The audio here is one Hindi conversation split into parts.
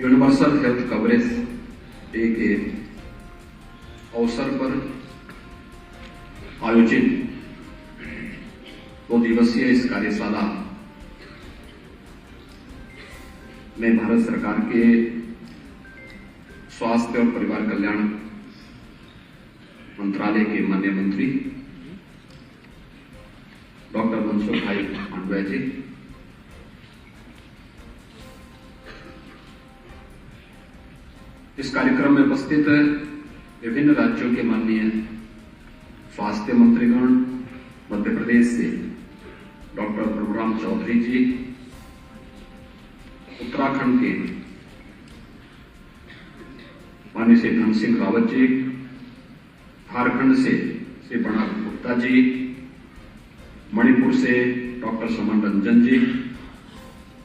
यूनिवर्सल हेल्थ कवरेज डे के अवसर पर आयोजित 2 दिवसीय इस कार्यशाला में भारत सरकार के स्वास्थ्य और परिवार कल्याण मंत्रालय के माननीय मंत्री डॉक्टर मनसुख भाई मांडविया जी, इस कार्यक्रम में उपस्थित विभिन्न राज्यों के माननीय स्वास्थ्य मंत्रीगण, मध्य प्रदेश से डॉक्टर प्रभुराम चौधरी जी, उत्तराखंड के माननीय श्री धन सिंह रावत जी, झारखंड से श्री प्रणब गुप्ता जी, मणिपुर से डॉक्टर समन रंजन जी,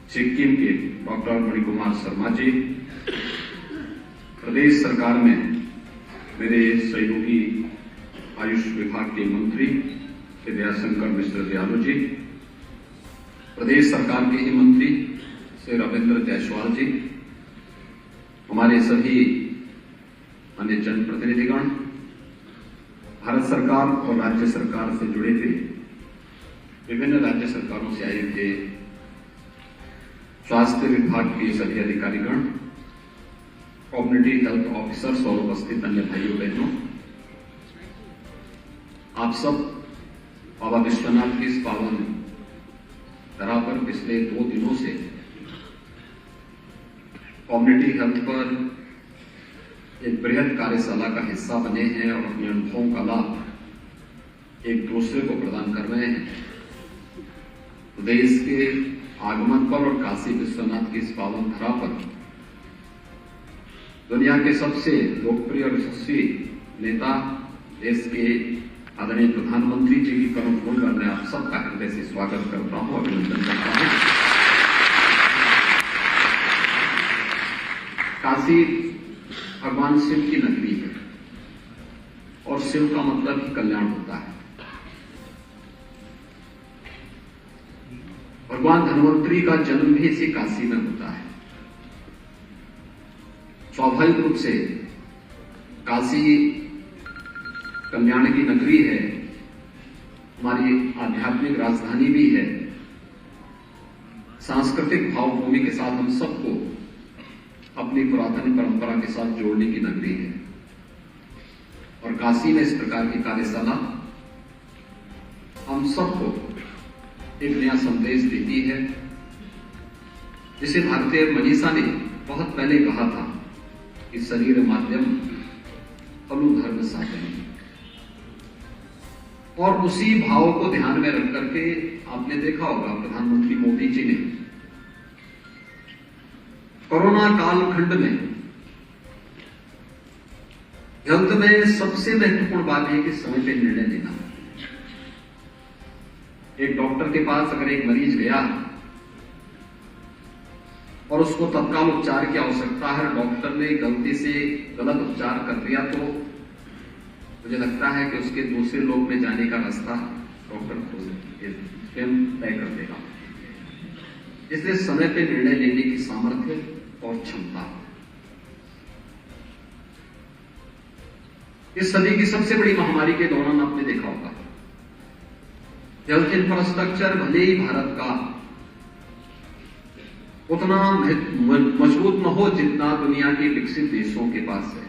सिक्किम के डॉक्टर मणिकुमार शर्मा जी, प्रदेश सरकार में मेरे सहयोगी आयुष विभाग के मंत्री श्री दयाशंकर मिश्र दयालु जी, प्रदेश सरकार के ही मंत्री श्री रविंद्र जायसवाल जी, हमारे सभी अन्य जनप्रतिनिधिगण, भारत सरकार और राज्य सरकार से जुड़े थे, विभिन्न राज्य सरकारों से आए थे स्वास्थ्य विभाग के सभी अधिकारीगण, कम्युनिटी हेल्थ ऑफिसर्स और उपस्थित अन्य भाइयों बहनों, आप सब बाबा विश्वनाथ की इस पावन धरा पर पिछले 2 दिनों से कम्युनिटी हेल्थ पर एक बृहद कार्यशाला का हिस्सा बने हैं और अपने अनुभवों का लाभ एक दूसरे को प्रदान कर रहे हैं। देश के आगमन पर और काशी विश्वनाथ की इस पावन धरा पर दुनिया के सबसे लोकप्रिय और यशस्वी नेता, देश के आदरणीय प्रधानमंत्री जी की कर्म भूमि में मैं आप सबका हृदय से स्वागत करता हूं, अभिनंदन करता हूं। काशी भगवान शिव की नगरी है और शिव का मतलब ही कल्याण होता है। भगवान धन्वंतरी का जन्म भी इसी काशी में होता है। स्वाभाविक रूप से काशी कल्याण की नगरी है, हमारी आध्यात्मिक राजधानी भी है, सांस्कृतिक भावभूमि के साथ हम सबको अपनी पुरातन परंपरा के साथ जोड़ने की नगरी है। और काशी में इस प्रकार की कार्यशाला हम सबको एक नया संदेश देती है, जिसे भारतीय मनीषा ने बहुत पहले कहा था कि शरीर माध्यम खलु धर्म साधन, और उसी भाव को ध्यान में रख करके आपने देखा होगा प्रधानमंत्री मोदी जी ने कोरोना कालखंड में हेल्थ में सबसे महत्वपूर्ण बात है कि समय पे निर्णय लेना। एक डॉक्टर के पास अगर एक मरीज गया और उसको तत्काल उपचार की आवश्यकता है, डॉक्टर ने गलती से गलत उपचार कर दिया, तो मुझे लगता है कि उसके दूसरे लोग में जाने का रास्ता डॉक्टर स्वयं तय कर देगा। इसलिए समय पे निर्णय लेने की सामर्थ्य और क्षमता इस सदी की सबसे बड़ी महामारी के दौरान आपने देखा होगा। हेल्थ इंफ्रास्ट्रक्चर भले ही भारत का उतना मजबूत न हो जितना दुनिया के विकसित देशों के पास है,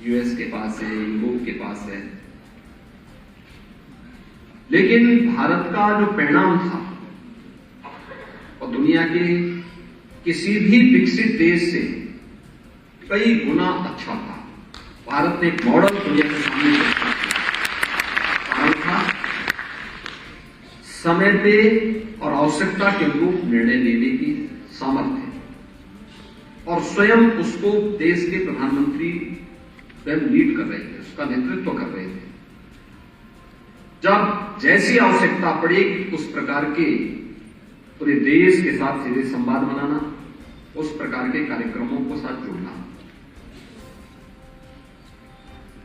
यूएस के पास है, यूरोप के पास है, लेकिन भारत का जो परिणाम था और दुनिया के किसी भी विकसित देश से कई गुना अच्छा था। भारत ने एक मॉडल दुनिया के सामने था, समय पे और आवश्यकता के अनुरूप निर्णय लेने की सामर्थ्य, और स्वयं उसको देश के प्रधानमंत्री स्वयं लीड कर रहे थे, उसका नेतृत्व कर रहे थे। जब जैसी आवश्यकता पड़ेगी उस प्रकार के पूरे देश के साथ सीधे संवाद बनाना, उस प्रकार के कार्यक्रमों को साथ जोड़ना।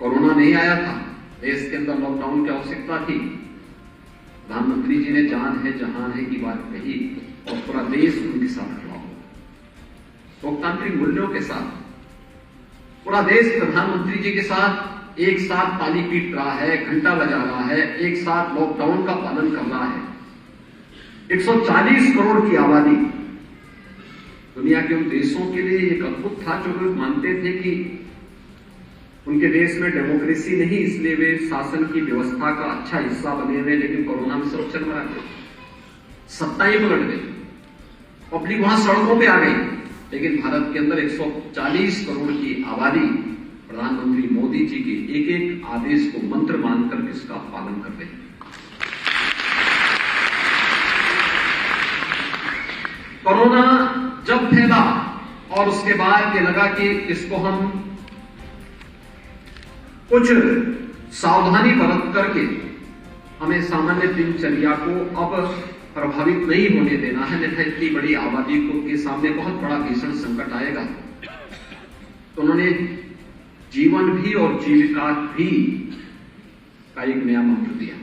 कोरोना नहीं आया था, देश के अंदर लॉकडाउन की आवश्यकता थी, प्रधानमंत्री जी ने जान है जहां है की बात कही और पूरा देश उनके साथ खड़ा हो। लोकतांत्रिक मूल्यों के साथ पूरा देश प्रधानमंत्री जी के साथ एक साथ ताली पीट रहा है, घंटा बजा रहा है, एक साथ लॉकडाउन का पालन कर रहा है। 140 करोड़ की आबादी दुनिया के उन देशों के लिए एक अद्भुत था जो लोग मानते थे कि उनके देश में डेमोक्रेसी नहीं, इसलिए वे शासन की व्यवस्था का अच्छा हिस्सा बने हुए, लेकिन कोरोना में सब चरमरा गए, सत्ता ही पलट गई, पब्लिक वहां सड़कों पे आ गई। लेकिन भारत के अंदर 140 करोड़ की आबादी प्रधानमंत्री मोदी जी के एक एक आदेश को मंत्र मानकर इसका पालन कर रहे हैं। कोरोना जब फैला और उसके बाद ये लगा कि इसको हम कुछ सावधानी बरत करके हमें सामान्य दिनचर्या को अब प्रभावित नहीं होने देना है, अन्यथा इतनी बड़ी आबादी को के सामने बहुत बड़ा भीषण संकट आएगा। तो उन्होंने जीवन भी और जीविका भी का एक नया मंत्र दिया।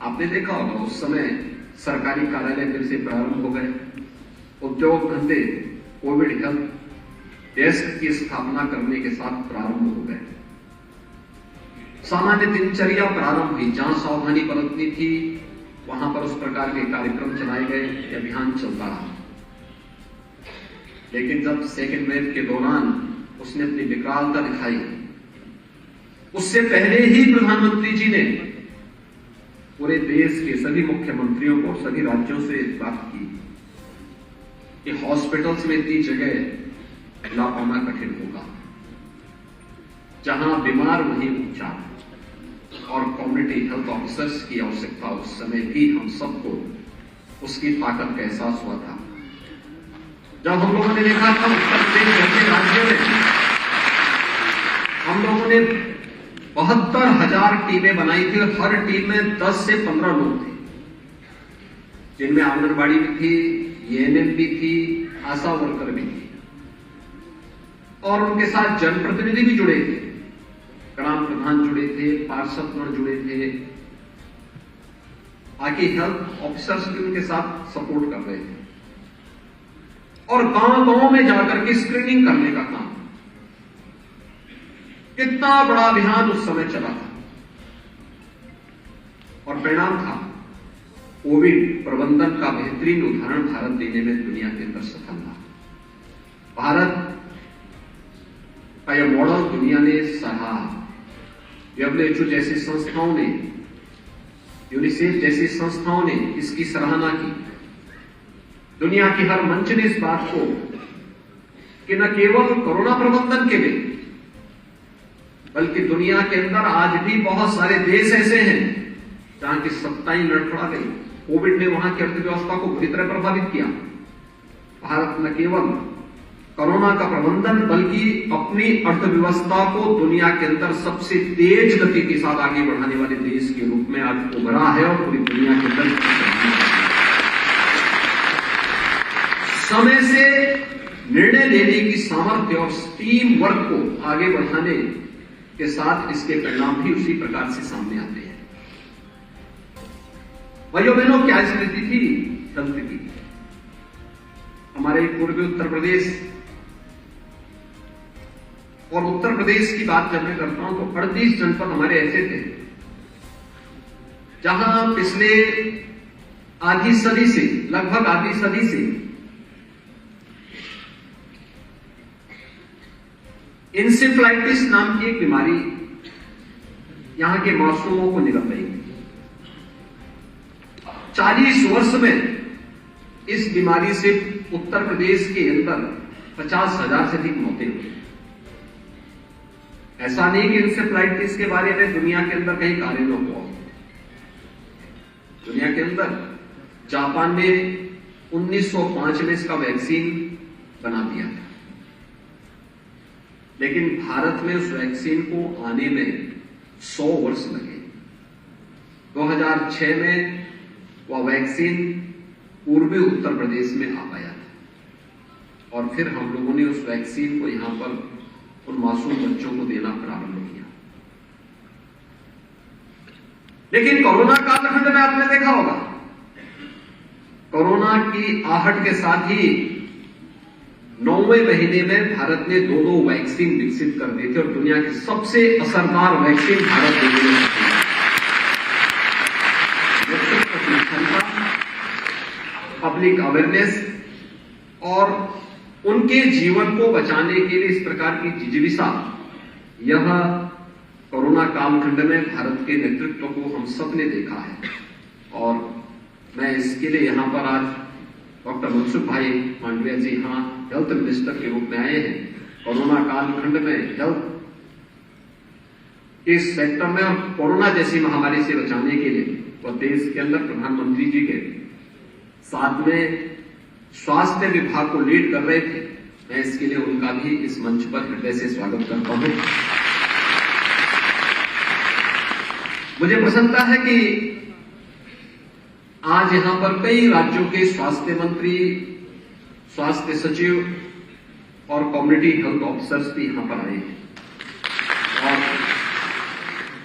आपने देखा होगा उस समय सरकारी कार्यालय फिर से प्रारंभ हो गए, उद्योग धंधे कोविड हेल्प डेस्क की स्थापना करने के साथ प्रारंभ हो गए, सामान्य दिनचर्या प्रारंभ हुई। जहां सावधानी बरतनी थी वहां पर उस प्रकार के कार्यक्रम चलाए गए, अभियान चलता रहा। लेकिन जब सेकेंड वेव के दौरान उसने अपनी विकरालता दिखाई, उससे पहले ही प्रधानमंत्री जी ने पूरे देश के सभी मुख्यमंत्रियों को, सभी राज्यों से बात की कि हॉस्पिटल्स में इतनी जगह ला पाना कठिन होगा, जहां बीमार वहीं उपचार, और कम्युनिटी हेल्थ ऑफिसर्स की आवश्यकता उस समय भी हम सबको उसकी ताकत का एहसास हुआ था। जब हम लोगों ने देखा था उत्तर प्रदेश जैसे राज्य में हम लोगों ने 72,000 टीमें बनाई थी और हर टीम में 10 से 15 लोग थे, जिनमें आंगनबाड़ी भी थी, एएनएम भी थी, आशा वर्कर भी थी, और उनके साथ जनप्रतिनिधि भी जुड़े थे, ग्राम प्रधान जुड़े थे, पार्षदगण जुड़े थे, बाकी हेल्थ ऑफिसर्स भी उनके साथ सपोर्ट कर रहे थे, और गांव-गांव में जाकर के स्क्रीनिंग करने का काम। कितना बड़ा अभियान उस समय चला था, और परिणाम था कोविड प्रबंधन का बेहतरीन उदाहरण भारत देने में दुनिया के अंदर सफल था। भारत का यह मॉडल दुनिया ने सराहा। WHO जैसी संस्थाओं ने, यूनिसेफ जैसी संस्थाओं ने इसकी सराहना की। दुनिया की हर मंच ने इस बात को कि न केवल कोरोना प्रबंधन के लिए, बल्कि दुनिया के अंदर आज भी बहुत सारे देश ऐसे हैं जहां की सत्ताएं लड़खड़ा गई। कोविड ने वहां की अर्थव्यवस्था को बुरी तरह प्रभावित किया। भारत न केवल कोरोना का प्रबंधन बल्कि अपनी अर्थव्यवस्था को दुनिया के अंदर सबसे तेज गति के साथ आगे बढ़ाने वाले देश के रूप में आज उभरा है, और पूरी दुनिया के अंदर समय से निर्णय लेने की सामर्थ्य और टीम वर्क को आगे बढ़ाने के साथ इसके परिणाम भी उसी प्रकार से सामने आते हैं। भाइयों बहनों, क्या स्थिति थी हेल्थ की? हमारे पूर्वी उत्तर प्रदेश, और उत्तर प्रदेश की बात जब मैं करता हूं तो 38 जनपद हमारे ऐसे थे जहां पिछले आधी सदी से, लगभग आधी सदी से इंसेफ्लाइटिस नाम की एक बीमारी यहां के मासूमों को निकल रही थी। 40 वर्ष में इस बीमारी से उत्तर प्रदेश के अंदर 50,000 से अधिक मौतें हुई। ऐसा नहीं कि इंसेफ्लाइटिस के बारे में दुनिया के अंदर कहीं कार्य न हुआ। दुनिया के अंदर जापान ने 1905 में इसका वैक्सीन बना दिया था, लेकिन भारत में उस वैक्सीन को आने में 100 वर्ष लगे। 2006 में वह वैक्सीन पूर्वी उत्तर प्रदेश में आ पाया था, और फिर हम लोगों ने उस वैक्सीन को यहां पर उन मासूम बच्चों को देना प्रारंभ किया। लेकिन कोरोना कालखंड में आपने देखा होगा, कोरोना की आहट के साथ ही 9वें महीने में भारत ने 2 वैक्सीन विकसित कर दी थी और दुनिया की सबसे असरदार वैक्सीन भारत देने में पब्लिक अवेयरनेस और उनके जीवन को बचाने के लिए इस प्रकार की जिजीविषा, यह कोरोना कालखंड में भारत के नेतृत्व को हम सब ने देखा है। और मैं इसके लिए यहां पर आज डॉक्टर मनसुख भाई मांडविया जी यहां हेल्थ मिनिस्टर के रूप में आए हैं। कोरोना कालखंड में हेल्थ इस सेक्टर में और कोरोना जैसी महामारी से बचाने के लिए और देश के अंदर प्रधानमंत्री जी के साथ में स्वास्थ्य विभाग को लीड कर रहे थे। मैं इसके लिए उनका भी इस मंच पर हृदय से स्वागत करता हूं। मुझे प्रसन्नता है कि आज यहां पर कई राज्यों के स्वास्थ्य मंत्री, स्वास्थ्य सचिव और कम्युनिटी हेल्थ ऑफिसर्स भी यहां पर आए हैं। और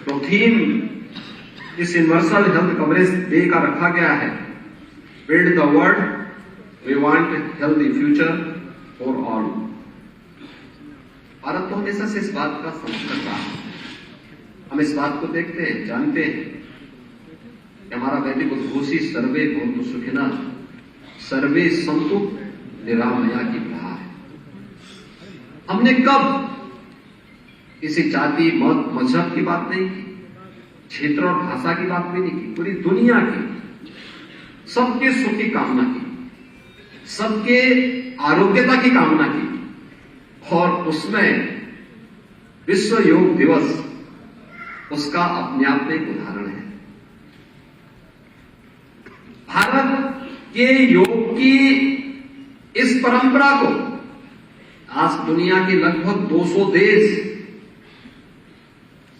तो थीम इस यूनिवर्सल हेल्थ कवरेज डे का रखा गया है, build the world, we want healthy future for all. Bharat तो हमेशा से इस बात का समर्थन रहा है। हम इस बात को देखते हैं, जानते हैं कि हमारा वैदिक उद्घोषी सर्वे भवन्तु सुखिनः सर्वे सन्तु निरामया की कहा है। हमने कब किसी जाति, मत, मजहब की बात नहीं की, क्षेत्र और भाषा की बात भी नहीं की, पूरी दुनिया की सबके सुख की कामना की, सबके आरोग्यता की कामना की। और उसमें विश्व योग दिवस उसका अपने आप में एक उदाहरण है। भारत के योग की इस परंपरा को आज दुनिया के लगभग 200 देश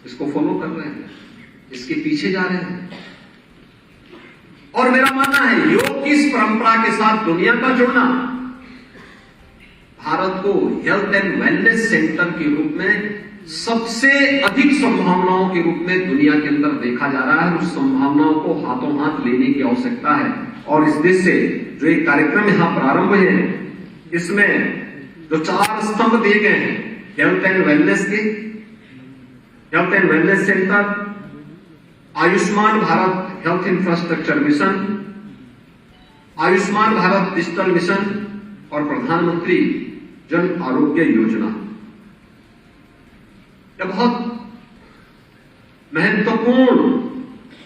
इसको फॉलो कर रहे हैं, इसके पीछे जा रहे हैं। और मेरा मानना है योग की इस परंपरा के साथ दुनिया का जुड़ना भारत को हेल्थ एंड वेलनेस सेंटर के रूप में सबसे अधिक संभावनाओं के रूप में दुनिया के अंदर देखा जा रहा है। उस संभावनाओं को हाथों हाथ लेने की आवश्यकता है। और इस देश से जो एक कार्यक्रम यहां प्रारंभ है, इसमें जो 4 स्तंभ दिए गए हैं हेल्थ एंड वेलनेस के, health and wellness centre, Ayushman Bharat health infrastructure mission, Ayushman Bharat digital mission और प्रधानमंत्री जन आरोग्य योजना। यह बहुत महत्वपूर्ण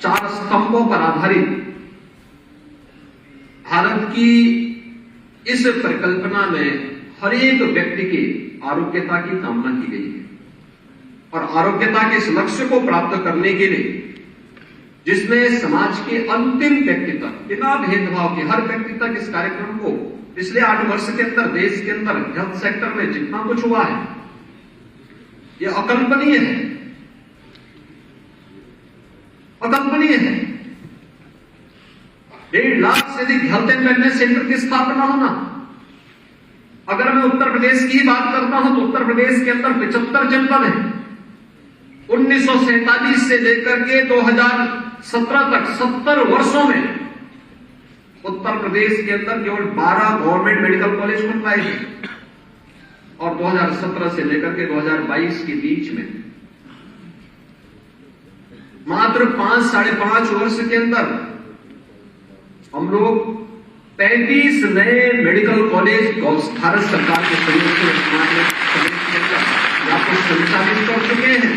4 स्तंभों पर आधारित भारत की इस परिकल्पना में हर एक व्यक्ति के आरोग्यता की कामना की गई है। और आरोग्यता के इस लक्ष्य को प्राप्त करने के लिए जिसमें समाज के अंतिम व्यक्ति तक बिना भेदभाव के हर व्यक्ति तक इस कार्यक्रम को पिछले 8 वर्ष के अंदर देश के अंदर हेल्थ सेक्टर में जितना कुछ हुआ है यह अकल्पनीय है, अकल्पनीय है। 1.5 लाख से अधिक हेल्थ एंड वेलनेस सेंटर की स्थापना होना। अगर मैं उत्तर प्रदेश की बात करता हूं तो उत्तर प्रदेश के अंदर 75 जनपद है। 1947 से लेकर के 2017 तक 70 वर्षों में उत्तर प्रदेश के अंदर केवल 12 गवर्नमेंट मेडिकल कॉलेज बन पाए थे। और 2017 से लेकर के 2022 के बीच में मात्र 5-5.5 वर्ष के अंदर हम लोग 35 नए मेडिकल कॉलेज भारत सरकार के सहयोग से या तो संचालित कर चुके हैं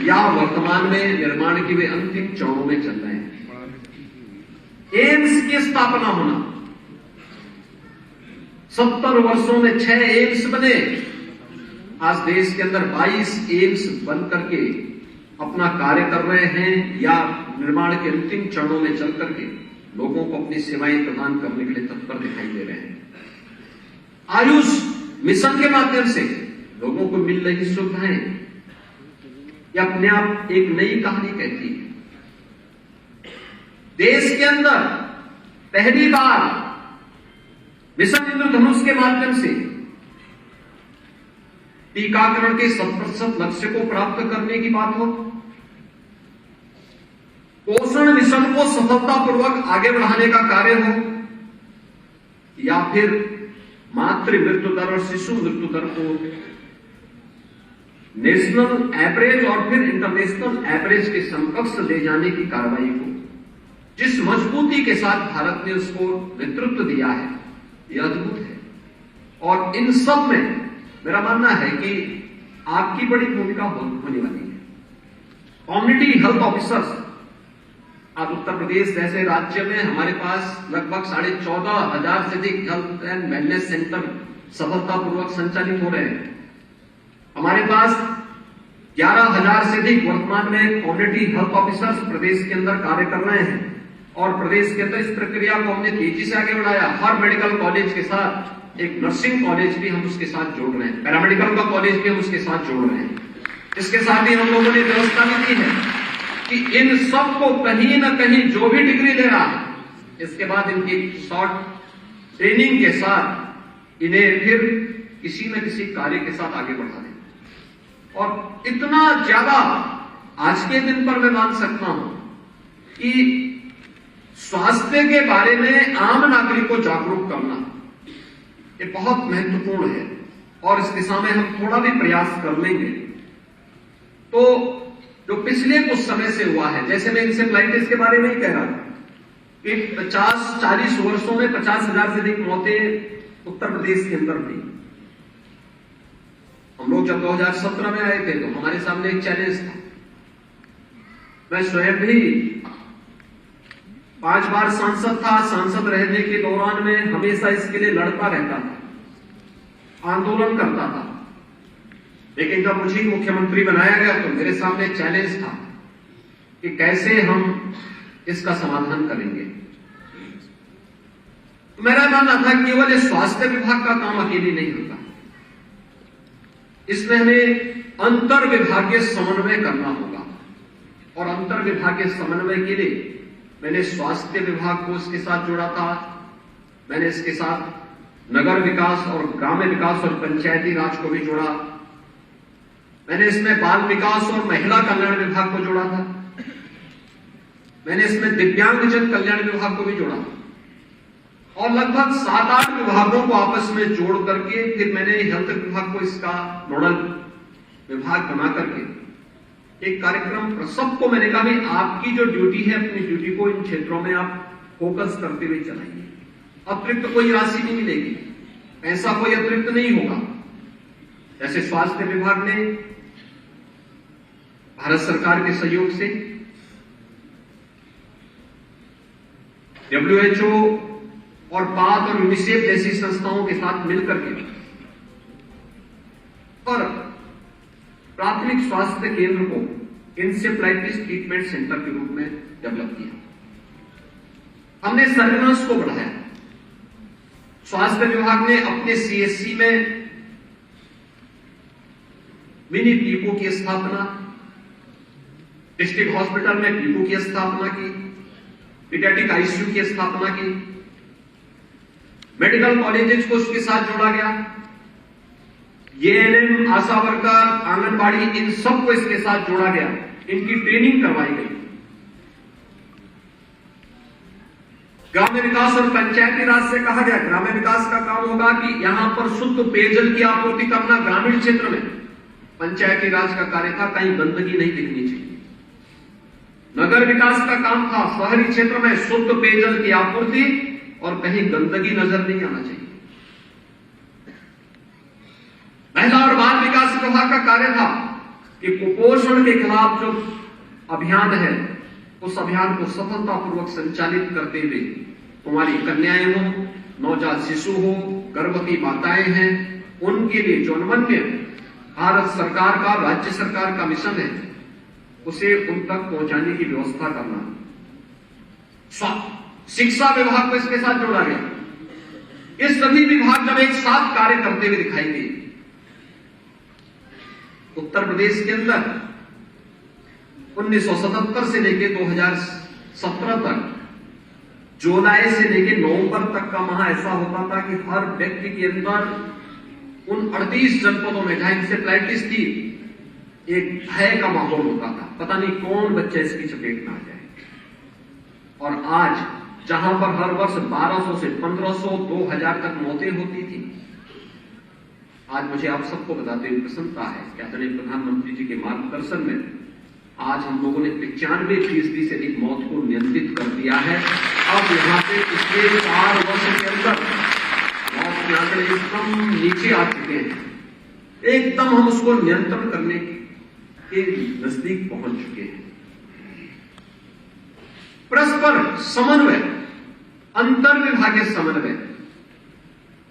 या वर्तमान में निर्माण की वे अंतिम चरणों में चल रहे हैं। एम्स की स्थापना होना, 70 वर्षों में 6 एम्स बने। आज देश के अंदर 22 एम्स बन करके अपना कार्य कर रहे हैं या निर्माण के अंतिम चरणों में चल करके लोगों को अपनी सेवाएं प्रदान करने के लिए तत्पर दिखाई दे रहे हैं। आयुष मिशन के माध्यम से लोगों को मिल रही सुविधाएं यह अपने आप एक नई कहानी कहती है। देश के अंदर पहली बार मिशन इंद्रधनुष के माध्यम से टीकाकरण के 100% लक्ष्य को प्राप्त करने की बात हो, पोषण मिशन को सफलतापूर्वक आगे बढ़ाने का कार्य हो, या फिर मातृ मृत्यु दर और शिशु मृत्यु दर को नेशनल एवरेज और फिर इंटरनेशनल एवरेज के समकक्ष ले जाने की कार्रवाई को जिस मजबूती के साथ भारत ने उसको नेतृत्व दिया है, यह अद्भुत है। और इन सब में मेरा मानना है कि आपकी बड़ी भूमिका होने वाली है। कम्युनिटी हेल्थ ऑफिसर्स, आज उत्तर प्रदेश जैसे राज्य में हमारे पास लगभग 14,500 से अधिक हेल्थ एंड वेलनेस सेंटर सफलतापूर्वक संचालित हो रहे हैं। हमारे पास 11,000 से अधिक वर्तमान में कम्युनिटी हेल्थ ऑफिसर्स प्रदेश के अंदर कार्य कर रहे हैं और प्रदेश के अंदर इस प्रक्रिया को हमने तेजी से आगे बढ़ाया। हर मेडिकल कॉलेज के साथ एक नर्सिंग कॉलेज भी हम उसके साथ जोड़ रहे हैं, पैरामेडिकल का कॉलेज भी हम उसके साथ जोड़ रहे हैं। इसके साथ ही हम लोगों ने व्यवस्था भी की है कि इन सबको कहीं न कहीं जो भी डिग्री ले रहा है, इसके बाद इनकी शॉर्ट ट्रेनिंग के साथ इन्हें फिर किसी न किसी कार्य के साथ आगे बढ़ा दें। और इतना ज्यादा आज के दिन पर मैं मान सकता हूं कि स्वास्थ्य के बारे में आम नागरिक को जागरूक करना ये बहुत महत्वपूर्ण है और इस दिशा में हम थोड़ा भी प्रयास कर लेंगे तो जो पिछले कुछ समय से हुआ है, जैसे मैं इंसेफ्लाइटिस के बारे में ही कह रहा था कि 50-40 वर्षों में 50,000 से अधिक मौतें उत्तर प्रदेश के अंदर हुई। हम लोग जब 2017 में आए थे तो हमारे सामने एक चैलेंज था। मैं स्वयं भी 5 बार सांसद था। सांसद रहने के दौरान में हमेशा इसके लिए लड़ता रहता था, आंदोलन करता था, लेकिन जब मुझे मुख्यमंत्री बनाया गया तो मेरे सामने एक चैलेंज था कि कैसे हम इसका समाधान करेंगे। मेरा मानना था केवल स्वास्थ्य विभाग का काम अकेले नहीं होता, इसमें हमें अंतर विभागीय समन्वय करना होगा और अंतर विभागीय समन्वय के लिए मैंने स्वास्थ्य विभाग को इसके साथ जोड़ा था। मैंने इसके साथ नगर विकास और ग्राम्य विकास और पंचायती राज को भी जोड़ा। मैंने इसमें बाल विकास और महिला कल्याण विभाग को जोड़ा था। मैंने इसमें दिव्यांगजन कल्याण विभाग को भी जोड़ा और लगभग 7-8 विभागों को आपस में जोड़ करके फिर मैंने हेल्थ विभाग को इसका नोडल विभाग बना करके एक कार्यक्रम सबको मैंने कहा भाई आपकी जो ड्यूटी है अपनी ड्यूटी को इन क्षेत्रों में आप फोकस करते हुए चलाइए। अतिरिक्त कोई राशि नहीं मिलेगी, पैसा कोई अतिरिक्त नहीं होगा। जैसे स्वास्थ्य विभाग ने भारत सरकार के सहयोग से WHO और पाक और यूनिसेफ जैसी संस्थाओं के साथ मिलकर के और प्राथमिक स्वास्थ्य केंद्र को इंसेफ्लाइटिस ट्रीटमेंट सेंटर के रूप में डेवलप किया। हमने सर्विलांस को बढ़ाया। स्वास्थ्य विभाग ने अपने CSC में मिनी पीपो की स्थापना, डिस्ट्रिक्ट हॉस्पिटल में पीपो की स्थापना की, पीडियाट्रिक ICU की स्थापना की, मेडिकल कॉलेजेस को उसके साथ जोड़ा गया, ANM, आशा वर्कर, आंगनबाड़ी, इन सबको इसके साथ जोड़ा गया, इनकी ट्रेनिंग करवाई गई। ग्राम्य विकास और पंचायती राज से कहा गया ग्राम्य विकास का काम होगा कि यहां पर शुद्ध पेयजल की आपूर्ति करना। ग्रामीण क्षेत्र में पंचायती राज का कार्य था कहीं गंदगी नहीं दिखनी चाहिए। नगर विकास का काम था शहरी क्षेत्र में शुद्ध पेयजल की आपूर्ति और कहीं गंदगी नजर नहीं आना चाहिए। महिला और बाल विकास विभाग का कार्य था कि कुपोषण के खिलाफ जो अभियान है उस अभियान को सफलतापूर्वक संचालित करते हुए कुमारी कन्याएं हो, नवजात शिशु हो, गर्भवती माताएं हैं, उनके लिए जो अनवन्य भारत सरकार का, राज्य सरकार का मिशन है उसे उन तक पहुंचाने की व्यवस्था करना। शिक्षा विभाग को इसके साथ जोड़ा गया। ये सभी विभाग जब एक साथ कार्य करते हुए दिखाई दिए, उत्तर प्रदेश के अंदर 1977 से लेकर 2017 तक जुलाई से लेकर नवंबर तक का माह ऐसा होता था कि हर व्यक्ति के अंदर उन 38 जनपदों में जहां इंसेफ्लाइटिस थी एक भय का माहौल होता था, पता नहीं कौन बच्चा इसकी चपेट में आ जाए। और आज जहां पर हर वर्ष 1200 से 1500, 2000 तक मौतें होती थी, आज मुझे आप सबको बताते हुए प्रसन्नता है कि आदरणीय प्रधानमंत्री जी के मार्गदर्शन में आज हम लोगों ने 95% से अधिक मौत को नियंत्रित कर दिया है। अब यहाँ पे पिछले 4 वर्ष के अंदर मौत के आंकड़े एकदम नीचे आ चुके हैं, एकदम हम उसको नियंत्रण करने के नजदीक पहुंच चुके हैं। परस्पर समन्वय, अंतर विभागीय समन्वय,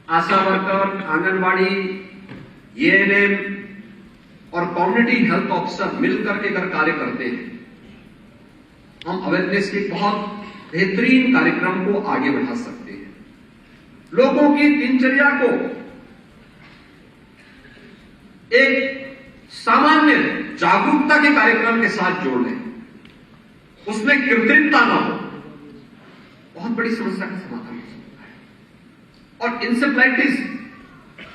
आशा वर्कर, आंगनबाड़ी, एएनएम और कम्युनिटी हेल्थ ऑफिसर मिलकर के अगर कार्य करते हैं, हम अवेयरनेस के बहुत बेहतरीन कार्यक्रम को आगे बढ़ा सकते हैं। लोगों की दिनचर्या को एक सामान्य जागरूकता के कार्यक्रम के साथ जोड़ लें, उसमें कृत्रिमता ना हो, बहुत बड़ी समस्या का समाधान हो सकता है। और इंसेफ्लाइटिस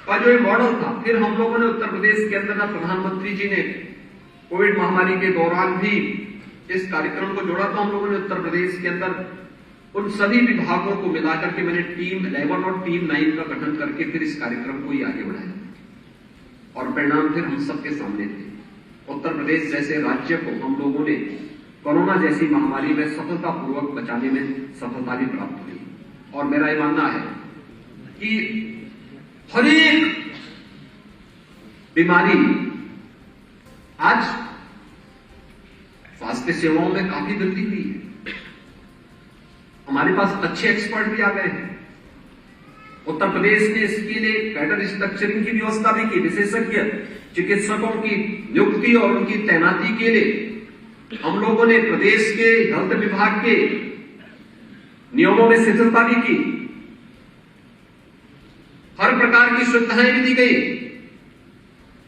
का जो मॉडल था, फिर हम लोगों ने उत्तर प्रदेश के अंदर प्रधानमंत्री जी ने कोविड महामारी के दौरान भी इस कार्यक्रम को जोड़ा, तो हम लोगों ने उत्तर प्रदेश के अंदर उन सभी विभागों को मिलाकर के मैंने टीम 11 और टीम 9 का गठन करके फिर इस कार्यक्रम को ही आगे बढ़ाया और परिणाम फिर हम सबके सामने थे। उत्तर प्रदेश जैसे राज्य को हम लोगों ने कोरोना जैसी महामारी में सफलतापूर्वक बचाने में सफलता भी प्राप्त हुई। और मेरा यह मानना है कि हर एक बीमारी आज स्वास्थ्य सेवाओं में काफी वृद्धि हुई है। हमारे पास अच्छे एक्सपर्ट भी आ गए हैं। उत्तर प्रदेश ने इसके लिए कैडर स्ट्रक्चरिंग की व्यवस्था भी की, विशेषज्ञ चिकित्सकों की नियुक्ति और उनकी तैनाती के लिए हम लोगों ने प्रदेश के हेल्थ विभाग के नियमों में शिथिलता भी की, हर प्रकार की सुविधाएं भी दी गई।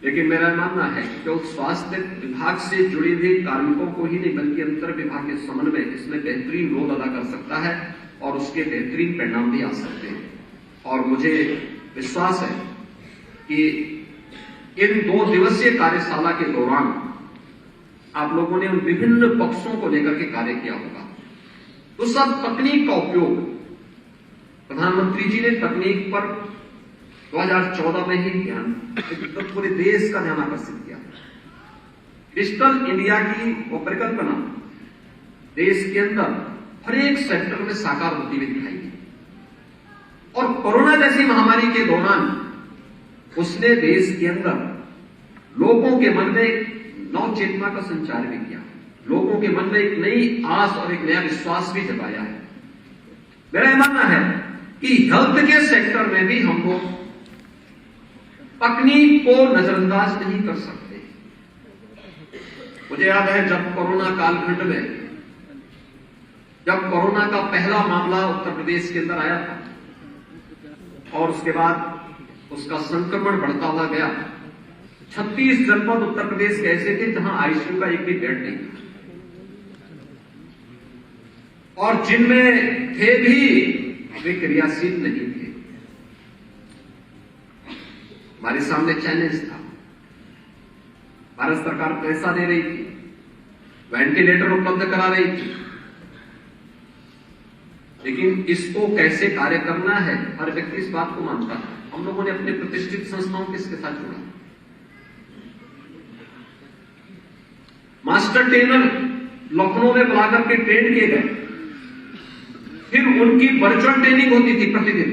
लेकिन मेरा मानना है कि उस स्वास्थ्य विभाग से जुड़े हुए कार्मिकों को ही नहीं बल्कि अंतर विभागीय समन्वय इसमें बेहतरीन रोल अदा कर सकता है और उसके बेहतरीन परिणाम भी आ सकते हैं। और मुझे विश्वास है कि इन 2 दिवसीय कार्यशाला के दौरान आप लोगों ने उन विभिन्न पक्षों को लेकर के कार्य किया होगा। तो सब तकनीक का उपयोग, प्रधानमंत्री जी ने तकनीक पर 2014 में ही ध्यान, तो पूरे देश का ध्यान आकर्षित किया। डिजिटल इंडिया की वो परिकल्पना देश के अंदर हर एक सेक्टर में साकार होती हुई दिखाई दी और कोरोना जैसी महामारी के दौरान उसने देश के अंदर लोगों के मन में नव चेतना का संचार भी किया, लोगों के मन में एक नई आस और एक नया विश्वास भी जगाया है। मेरा यह मानना है कि हेल्थ के सेक्टर में भी हम लोग तकनीक को नजरअंदाज नहीं कर सकते। मुझे याद है जब कोरोना कालखंड में, जब कोरोना का पहला मामला उत्तर प्रदेश के अंदर आया था और उसके बाद उसका संक्रमण बढ़ता हुआ गया, 36 जनपद उत्तर प्रदेश के ऐसे थे जहां आईसीयू का एक भी बेड नहीं था और जिनमें थे भी वे क्रियाशील नहीं थे। हमारे सामने चैलेंज था, भारत सरकार पैसा दे रही थी, वेंटिलेटर उपलब्ध करा रही थी, लेकिन इसको कैसे कार्य करना है हर व्यक्ति इस बात को मानता है। हम लोगों ने अपने प्रतिष्ठित संस्थाओं को इसके साथ जोड़ा। मास्टर ट्रेनर लखनऊ में बुलाकर के ट्रेन किए गए, फिर उनकी वर्चुअल ट्रेनिंग होती थी प्रतिदिन,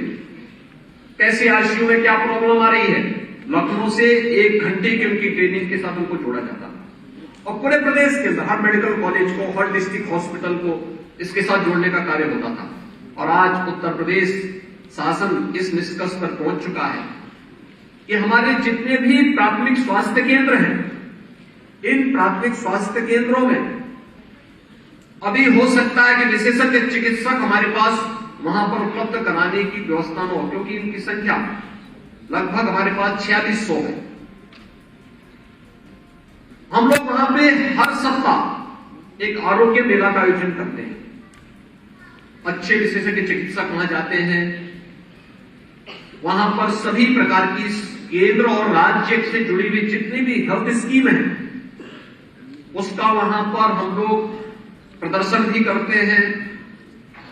कैसे आईसीयू में क्या प्रॉब्लम आ रही है, लखनऊ से 1 घंटे की उनकी ट्रेनिंग के साथ उनको जोड़ा जाता और पूरे प्रदेश के अंदर हर मेडिकल कॉलेज को, हर डिस्ट्रिक्ट हॉस्पिटल को इसके साथ जोड़ने का कार्य होता था। और आज उत्तर प्रदेश शासन इस निष्कर्ष पर पहुंच चुका है कि हमारे जितने भी प्राथमिक स्वास्थ्य केंद्र हैं, इन प्राथमिक स्वास्थ्य केंद्रों में अभी हो सकता है कि विशेषज्ञ चिकित्सक हमारे पास वहां पर उपलब्ध कराने की व्यवस्था न हो, क्योंकि इनकी संख्या लगभग हमारे पास 4600 है। हम लोग वहां पे हर सप्ताह एक आरोग्य मेला का आयोजन करते हैं। अच्छे विशेषज्ञ चिकित्सक वहां जाते हैं, वहां पर सभी प्रकार की केंद्र और राज्य से जुड़ी हुई जितनी भी हेल्थ स्कीम है उसका वहां पर हम लोग प्रदर्शन भी करते हैं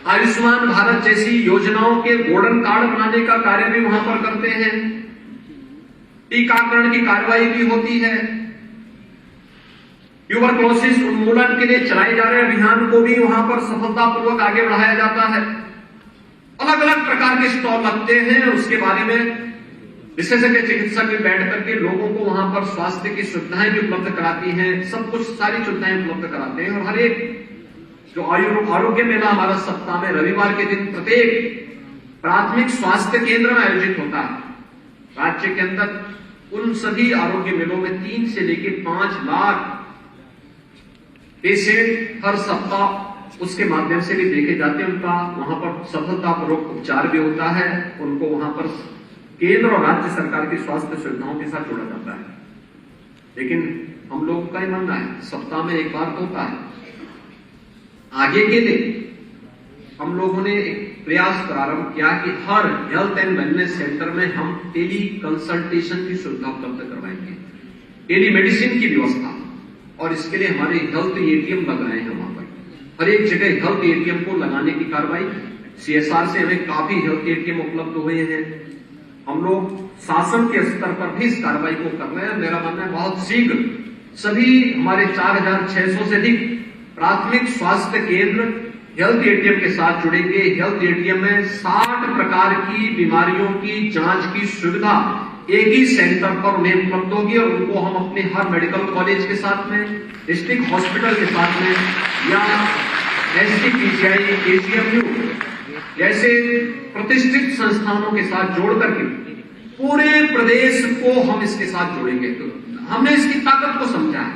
आयुष्मान भारत जैसी योजनाओं के गोल्डन कार्ड बनाने का कार्य भी वहां पर करते हैं। टीकाकरण की कार्रवाई भी होती है। ट्यूबरक्लोसिस उन्मूलन के लिए चलाए जा रहे अभियान को भी वहां पर सफलतापूर्वक आगे बढ़ाया जाता है। अलग अलग प्रकार के स्टॉल लगते हैं और उसके बारे में विशेषज्ञ चिकित्सक भी बैठ करके लोगों को वहां पर स्वास्थ्य की सुविधाएं भी उपलब्ध कराती हैं। सब कुछ सारी सुविधाएं उपलब्ध कराते हैं। और हर एक जो आरोग्य मेला हमारा सप्ताह में रविवार के दिन प्रत्येक प्राथमिक स्वास्थ्य केंद्र में आयोजित होता है। राज्य के अंदर उन सभी आरोग्य मेलों में 3 से लेकर 5 लाख पेशेंट हर सप्ताह उसके माध्यम से भी देखे जाते हैं। उनका वहां पर सफलतापूर्वक उपचार भी होता है। उनको वहां पर केंद्र और राज्य सरकार की स्वास्थ्य सुविधाओं के साथ जोड़ा जाता है। लेकिन हम लोगों का ही मानना है सप्ताह में एक बार तो होता है। आगे के लिए हम लोगों ने एक प्रयास प्रारंभ किया कि हर हेल्थ एंड वेलनेस सेंटर में हम टेली कंसल्टेशन की सुविधा उपलब्ध करवाएंगे, टेली मेडिसिन की व्यवस्था। और इसके लिए हमारे हेल्थ एटीएम लग रहे हैं। वहां पर हर एक जगह हेल्थ एटीएम को लगाने की कार्रवाई सीएसआर से हमें काफी हेल्थ एटीएम उपलब्ध हुए हैं। हम लोग शासन के स्तर पर भी इस कार्रवाई को कर रहे हैं। मेरा मानना है बहुत शीघ्र सभी हमारे 4600 से अधिक प्राथमिक स्वास्थ्य केंद्र हेल्थ एटीएम के साथ जुड़ेंगे। हेल्थ एटीएम में 60 प्रकार की बीमारियों की जांच की सुविधा एक ही सेंटर पर उन्हें उपलब्ध होगी और उनको हम अपने हर मेडिकल कॉलेज के साथ में, डिस्ट्रिक्ट हॉस्पिटल के साथ में या एसटीपीसीआई, केजीएमयू जैसे प्रतिष्ठित संस्थानों के साथ जोड़ करके पूरे प्रदेश को हम इसके साथ जोड़ेंगे। तो हमने इसकी ताकत को समझा है।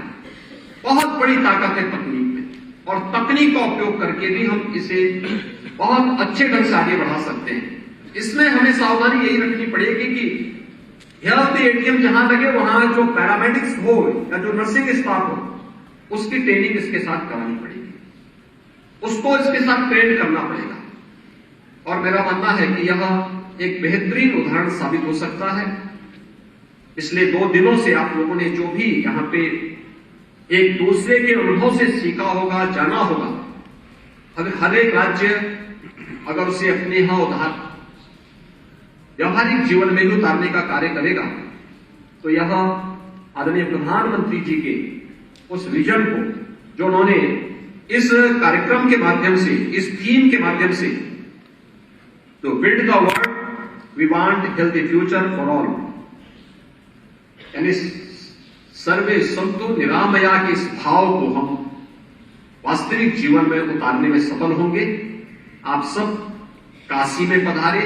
बहुत बड़ी ताकत है तकनीक में और तकनीक का उपयोग करके भी हम इसे बहुत अच्छे ढंग से आगे बढ़ा सकते हैं। इसमें हमें सावधानी यही रखनी पड़ेगी कि हेल्थ एटीएम जहां लगे वहां जो पैरामेडिक्स हो या जो नर्सिंग स्टाफ हो उसकी ट्रेनिंग इसके साथ करानी पड़ेगी, उसको इसके साथ ट्रेन करना पड़ेगा। और मेरा मानना है कि यह एक बेहतरीन उदाहरण साबित हो सकता है। पिछले 2 दिनों से आप लोगों ने जो भी यहाँ पे एक दूसरे के अनुभव से सीखा होगा, जाना होगा। अगर हर एक राज्य अगर उसे अपने यहां व्यावहारिक जीवन में भी उतारने का कार्य करेगा तो यह आदरणीय प्रधानमंत्री जी के उस विजन को जो उन्होंने इस कार्यक्रम के माध्यम से, इस थीम के माध्यम से, तो build the world we want healthy future for all, यानी सर्वे संतु निरामया के इस भाव को हम वास्तविक जीवन में उतारने में सफल होंगे। आप सब काशी में पधारे।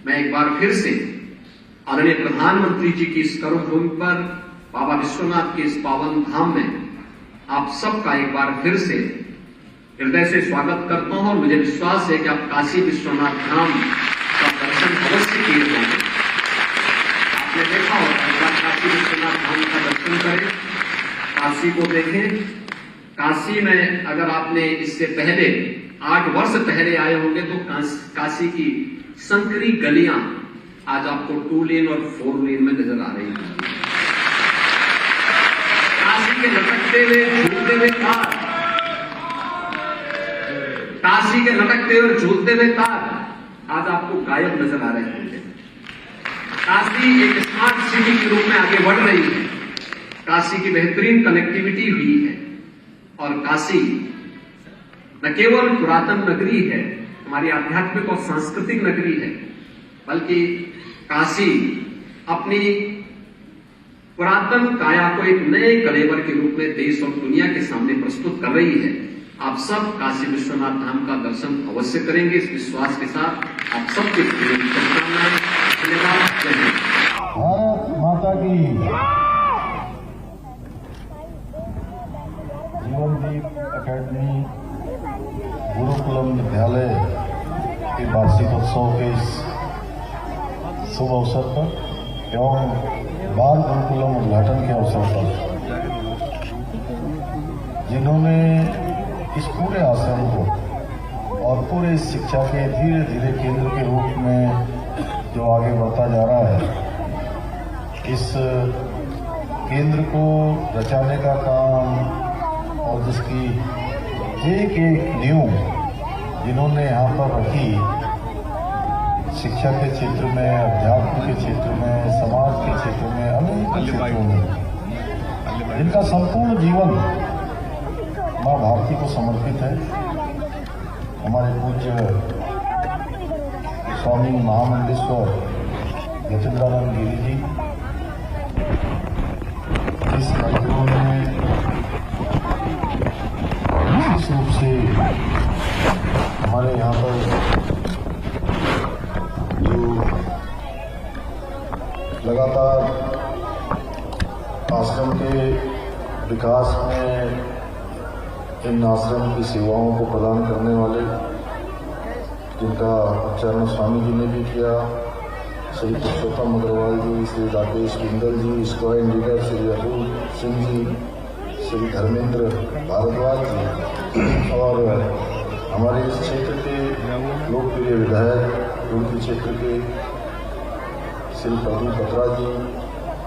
मैं एक बार फिर से आदरणीय प्रधानमंत्री जी की इस कर्म भूमि पर बाबा विश्वनाथ के इस पावन धाम में आप सबका एक बार फिर से हृदय से स्वागत करता हूं। और मुझे विश्वास है कि आप काशी विश्वनाथ धाम का दर्शन अवश्य किए होंगे। आपने देखा होगा, काशी विश्वनाथ धाम का दर्शन करें, काशी को देखें। काशी में अगर आपने इससे पहले 8 वर्ष पहले आए होंगे तो काशी की संकरी गलियां आज आपको 2 लेन और 4 लेन में नजर आ रही हैं। काशी के लटकते हुए झूलते हुए तार, काशी के लटकते हुए झूलते हुए तार आज आपको गायब नजर आ रहे होंगे। काशी एक स्मार्ट सिटी के रूप में आगे बढ़ रही है। काशी की बेहतरीन कनेक्टिविटी हुई है और काशी न केवल पुरातन नगरी है, हमारी आध्यात्मिक और सांस्कृतिक नगरी है, बल्कि काशी अपनी पुरातन काया को एक नए कलेवर के रूप में देश और दुनिया के सामने प्रस्तुत कर रही है। आप सब काशी विश्वनाथ धाम का दर्शन अवश्य करेंगे इस विश्वास के साथ। आप सबके शुभकामनाएं। धन्यवाद। जय हिंद। भारत माता की। जीवनदीप एकेडमी गुरुकुलम विद्यालय के वार्षिकोत्सव के इस शुभ अवसर पर एवं बाल गुरुकुलम उद्घाटन के अवसर पर जिन्होंने इस पूरे आश्रम को और पूरे शिक्षा के धीरे धीरे केंद्र के रूप में जो आगे बढ़ता जा रहा है, इस केंद्र को रचाने का काम और जिसकी एक एक नींव जिन्होंने यहाँ पर रखी शिक्षा के क्षेत्र में, अध्यात्म के क्षेत्र में, समाज के क्षेत्र में, अनेक क्षेत्रों में जिनका संपूर्ण जीवन माँ भारती को समर्पित है। हमारे पूज्य स्वामी महामंडलेश्वर यतीन्द्रानंद गिरी जी इस कार्यक्रम में विशेष रूप से हमारे यहाँ पर जो लगातार आश्रम के विकास में इन आश्रम की सेवाओं को प्रदान करने वाले, जिनका उच्चारण स्वामी जी ने भी किया, श्री पुरुषोत्तम अग्रवाल जी, श्री राकेश बिंदल जी, स्क्वायर लीडर श्री अतुल सिंह जी, श्री धर्मेंद्र भारद्वाज जी, और हमारे इस क्षेत्र के लोकप्रिय विधायक रुड़की क्षेत्र के श्री प्रदीप बत्रा जी,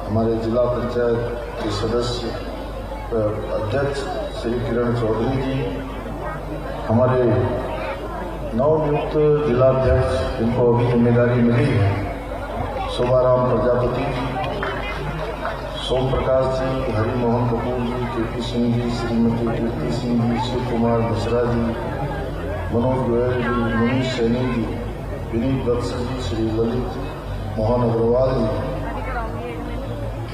हमारे जिला पंचायत के सदस्य अध्यक्ष श्री किरण चौधरी जी, हमारे नवनियुक्त जिलाध्यक्ष जिनको अभी जिम्मेदारी मिली है, शोभाराम प्रजापति जी, सोम प्रकाश जी, हरिमोहन कपूर जी, केपी सिंह जी, श्रीमती कीर्ति सिंह जी, शिव कुमार मिश्रा जी, मनोज गोयल जी, मनीष सैनी जी, विनीत वत्स जी, श्री ललित मोहन अग्रवाल जी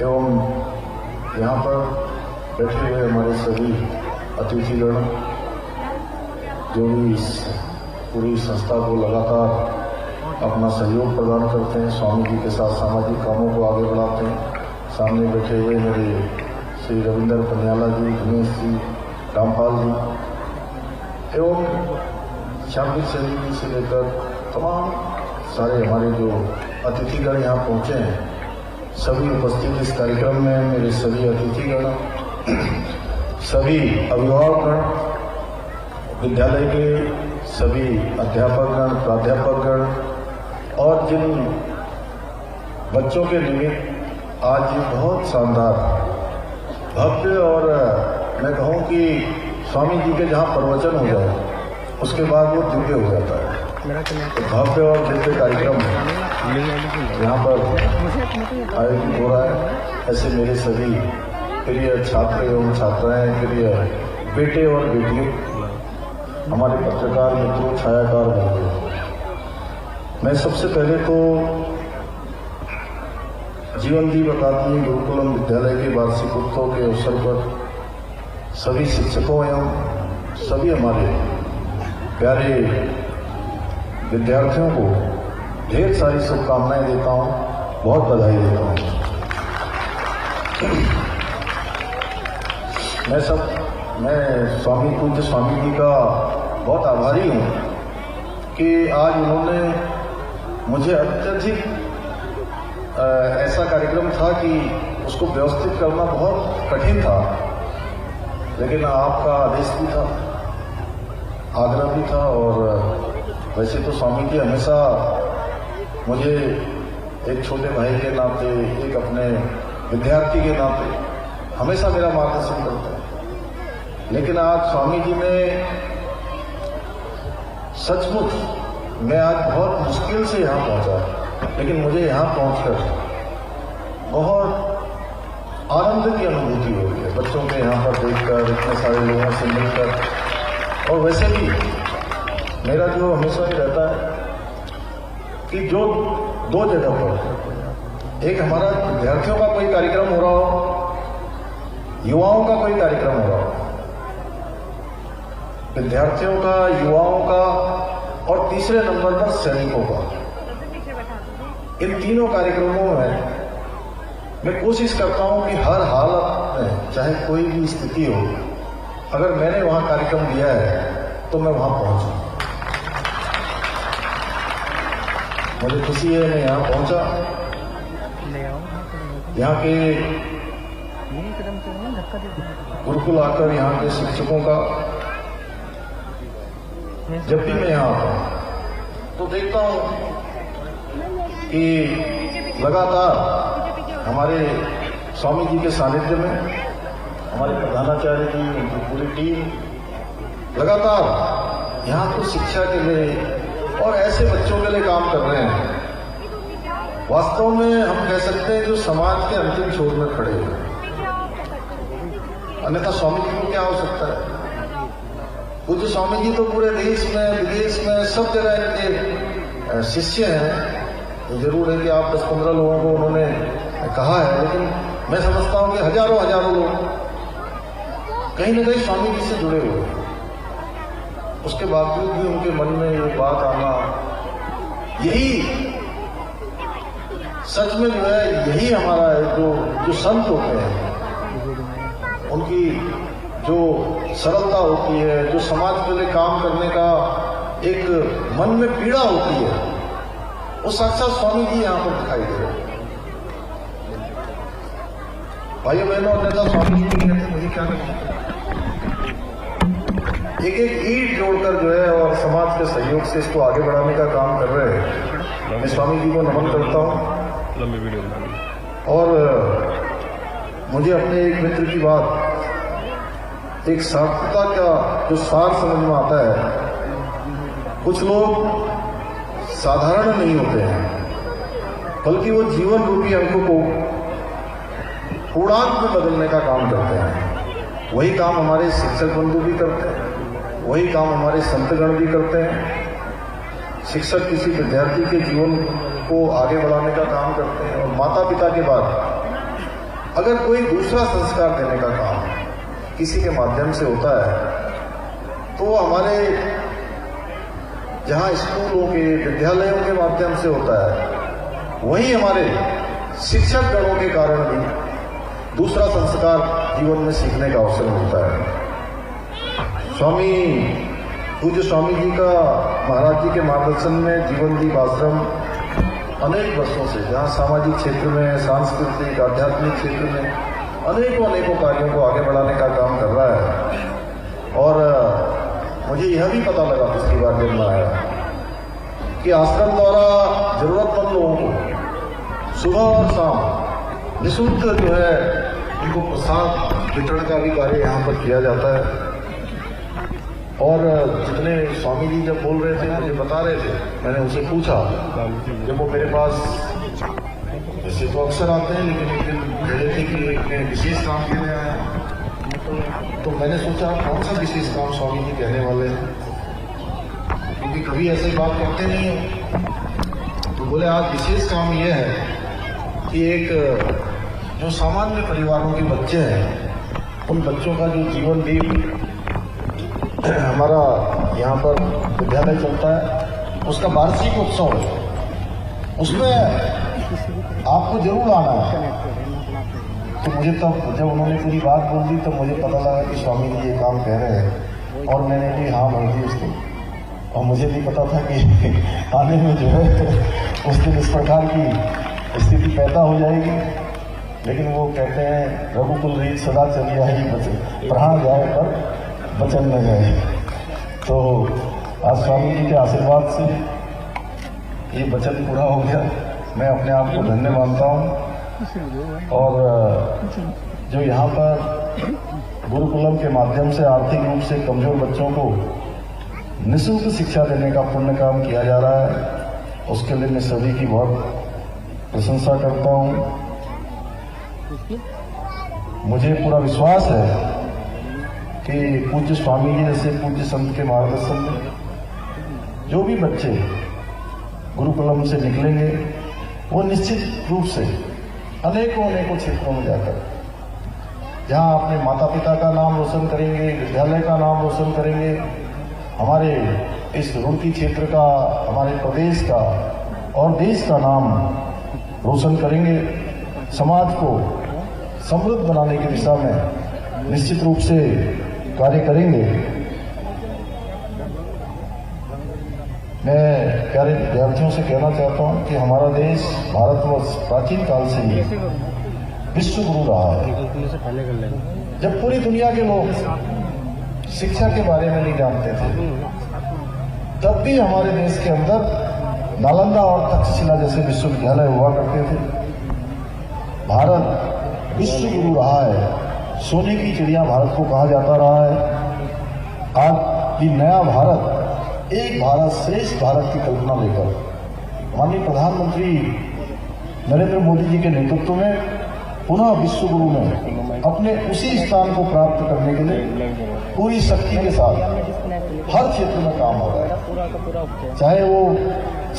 एवं यहाँ पर बैठे हुए हमारे सभी अतिथिगण जो भी इस पूरी संस्था को लगातार अपना सहयोग प्रदान करते हैं, स्वामी जी के साथ सामाजिक कामों को आगे बढ़ाते हैं। सामने बैठे हुए मेरे श्री रविंदर पनियाला जी, दिनेश जी, रामपाल जी एवं श्यामवीर सैनी जी से लेकर तमाम सारे हमारे जो अतिथिगण यहाँ पहुँचे हैं, सभी उपस्थित इस कार्यक्रम में मेरे सभी अतिथिगण, सभी अभिभावकगण, विद्यालय के सभी अध्यापकगण, प्राध्यापकगण और जिन बच्चों के निमित्त आज ये बहुत शानदार भव्य और मैं कहूँ कि स्वामी जी के जहाँ प्रवचन हो जाए उसके बाद वो दिव्य हो जाता है। तो भव्य और दिव्य कार्यक्रम यहाँ पर आयोजित हो रहा है। ऐसे मेरे सभी प्रिय छात्र एवं छात्राएं, प्रिय बेटे और बेटियों, हमारे पत्रकार मित्रों, छायाकार बंधुओं, मैं सबसे पहले तो जीवनदीप अकादमी गुरुकुलम विद्यालय के वार्षिक उत्सव के अवसर पर सभी शिक्षकों एवं सभी हमारे प्यारे विद्यार्थियों को ढेर सारी शुभकामनाएं देता हूं, बहुत बधाई देता हूं। मैं स्वामी पूज्य स्वामी जी का बहुत आभारी हूं कि आज उन्होंने मुझे अत्यधिक ऐसा कार्यक्रम था कि उसको व्यवस्थित करना बहुत कठिन था, लेकिन आपका आदेश भी था, आग्रह भी था। और वैसे तो स्वामी जी हमेशा मुझे एक छोटे भाई के नाते, एक अपने विद्यार्थी के नाते हमेशा मेरा मार्गदर्शन करते हैं, लेकिन आज स्वामी जी ने सचमुच, मैं आज बहुत मुश्किल से यहाँ पहुँचा, लेकिन मुझे यहाँ पहुँचकर बहुत आनंद की अनुभूति हो रही है, बच्चों के यहाँ पर देखकर, इतने सारे लोगों से मिलकर। और वैसे भी मेरा जो हमेशा ही रहता है कि जो दो जगह पर, एक हमारा विद्यार्थियों का कोई कार्यक्रम हो रहा हो, युवाओं का कोई कार्यक्रम हो रहा हो, विद्यार्थियों का, युवाओं का और तीसरे नंबर पर सैनिकों का, इन तीनों कार्यक्रमों में मैं कोशिश करता हूं कि हर हालत में, चाहे कोई भी स्थिति हो, अगर मैंने वहां कार्यक्रम दिया है तो मैं वहां पहुंचूं। मुझे खुशी है मैं यहाँ पहुंचा, यहाँ के गुरुकुल आकर यहाँ के शिक्षकों का, जब भी मैं यहाँ आता हूँ तो देखता हूँ कि लगातार हमारे स्वामी जी के सानिध्य में हमारे प्रधानाचार्य जी, उनकी पूरी टीम लगातार यहाँ तो शिक्षा के लिए और ऐसे बच्चों के लिए काम कर रहे हैं, वास्तव में हम कह सकते हैं जो समाज के अंतिम छोर में खड़े हैं। अन्यथा स्वामी जी को क्या हो सकता है? पूज्य स्वामी जी तो पूरे देश में विदेश में सब जगह इनके शिष्य हैं। तो जरूर है कि आप 10-15 लोगों को उन्होंने कहा है, लेकिन मैं समझता हूं कि हजारों लोग कहीं न कहीं स्वामी जी से जुड़े हुए हैं। उसके बावजूद भी उनके मन में ये बात आना, यही सच में जो है यही हमारा है। जो संत होते हैं उनकी जो सरलता होती है, जो समाज के लिए काम करने का एक मन में पीड़ा होती है, वो साक्षात स्वामी जी यहां पर दिखाई दे रहे हैं। भाइयों बहनों, अन्यथा स्वामी जी कहते हैं मुझे क्या करना, एक ईंट जोड़कर जो है और समाज के सहयोग से इसको आगे बढ़ाने का काम कर रहे हैं। मैं स्वामी जी को नमन करता हूं। लंबी वीडियो और मुझे अपने एक मित्र की बात, एक सार्थकता का जो सार समझ में आता है, कुछ लोग साधारण नहीं होते हैं, बल्कि वो जीवन रूपी अंकों को पूर्णांक में बदलने का काम करते हैं। वही काम हमारे शिक्षक बंधु भी करते हैं, वही काम हमारे संतगण भी करते हैं। शिक्षक किसी विद्यार्थी के जीवन को आगे बढ़ाने का काम करते हैं, और माता पिता के बाद अगर कोई दूसरा संस्कार देने का काम किसी के माध्यम से होता है, तो हमारे जहां स्कूलों के विद्यालयों के माध्यम से होता है, वहीं हमारे शिक्षक गणों के कारण भी दूसरा संस्कार जीवन में सीखने का अवसर मिलता है। पूज्य स्वामी जी का महाराज जी के मार्गदर्शन में जीवनदीप आश्रम अनेक वर्षों से जहां सामाजिक क्षेत्र में, सांस्कृतिक, आध्यात्मिक क्षेत्र में अनेकों कार्यों को आगे बढ़ाने का काम कर रहा है। और मुझे यह भी पता लगा पिछली बार जब मैं आया कि आश्रम द्वारा जरूरतमंद लोगों को सुबह और शाम निःशुल्क जो है उनको प्रसाद वितरण का भी कार्य यहाँ पर किया जाता है। और जितने स्वामी जी जब बोल रहे थे, मुझे बता रहे थे, मैंने उनसे पूछा, जब वो मेरे पास वैसे तो अक्सर आते हैं, लेकिन एक दिन कह रहे थे कि एक विशेष काम के लिए आया, तो मैंने सोचा कौन सा विशेष काम स्वामी जी कहने वाले हैं, क्योंकि कभी ऐसी बात करते नहीं है। तो बोले आज विशेष काम यह है कि एक जो सामान्य परिवारों के बच्चे हैं, उन बच्चों का जो जीवन दीप हमारा यहाँ पर विद्यालय चलता है, उसका वार्षिक उत्सव है, उसमें आपको जरूर आना है। तो मुझे तब जब उन्होंने पूरी बात बोल दी, तब मुझे पता लगा कि स्वामी जी ये काम कह रहे हैं, और मैंने भी हाँ बोल दी उसको। और मुझे भी पता था कि आने में जो है उस दिन इस प्रकार की स्थिति पैदा हो जाएगी, लेकिन वो कहते हैं रघुकुल रीत सदा चली आई बचन, प्राण जाए पर बचन न जाए। तो आज स्वामी जी के आशीर्वाद से ये वचन पूरा हो गया। मैं अपने आप को धन्य मानता हूँ। और जो यहाँ पर गुरुकुलम के माध्यम से आर्थिक रूप से कमजोर बच्चों को निःशुल्क शिक्षा देने का पुण्य काम किया जा रहा है, उसके लिए मैं सभी की बहुत प्रशंसा करता हूँ। मुझे पूरा विश्वास है कि पूज्य स्वामी जी जैसे पूज्य संत के मार्गदर्शन में जो भी बच्चे गुरुकुलम से निकलेंगे, वो निश्चित रूप से अनेकों क्षेत्रों में जाकर जहां अपने माता पिता का नाम रोशन करेंगे, विद्यालय का नाम रोशन करेंगे, हमारे इस रुड़की क्षेत्र का, हमारे प्रदेश का और देश का नाम रोशन करेंगे। समाज को समृद्ध बनाने की दिशा में निश्चित रूप से कार्य करेंगे। मैं प्यारे विद्यार्थियों से कहना चाहता हूं कि हमारा देश भारतवर्ष प्राचीन काल से ही विश्व गुरु रहा है। जब पूरी दुनिया के लोग शिक्षा के बारे में नहीं जानते थे, तब भी हमारे देश के अंदर नालंदा और तक्षशिला जैसे विश्वविद्यालय हुआ करते थे। भारत विश्व गुरु रहा है, सोने की चिड़िया भारत को कहा जाता रहा है। आज ये नया भारत एक भारत श्रेष्ठ भारत की कल्पना लेकर माननीय प्रधानमंत्री नरेंद्र मोदी जी के नेतृत्व में पुनः विश्व गुरु में अपने उसी स्थान को प्राप्त करने के लिए पूरी शक्ति के साथ हर क्षेत्र में काम हो रहा है। चाहे वो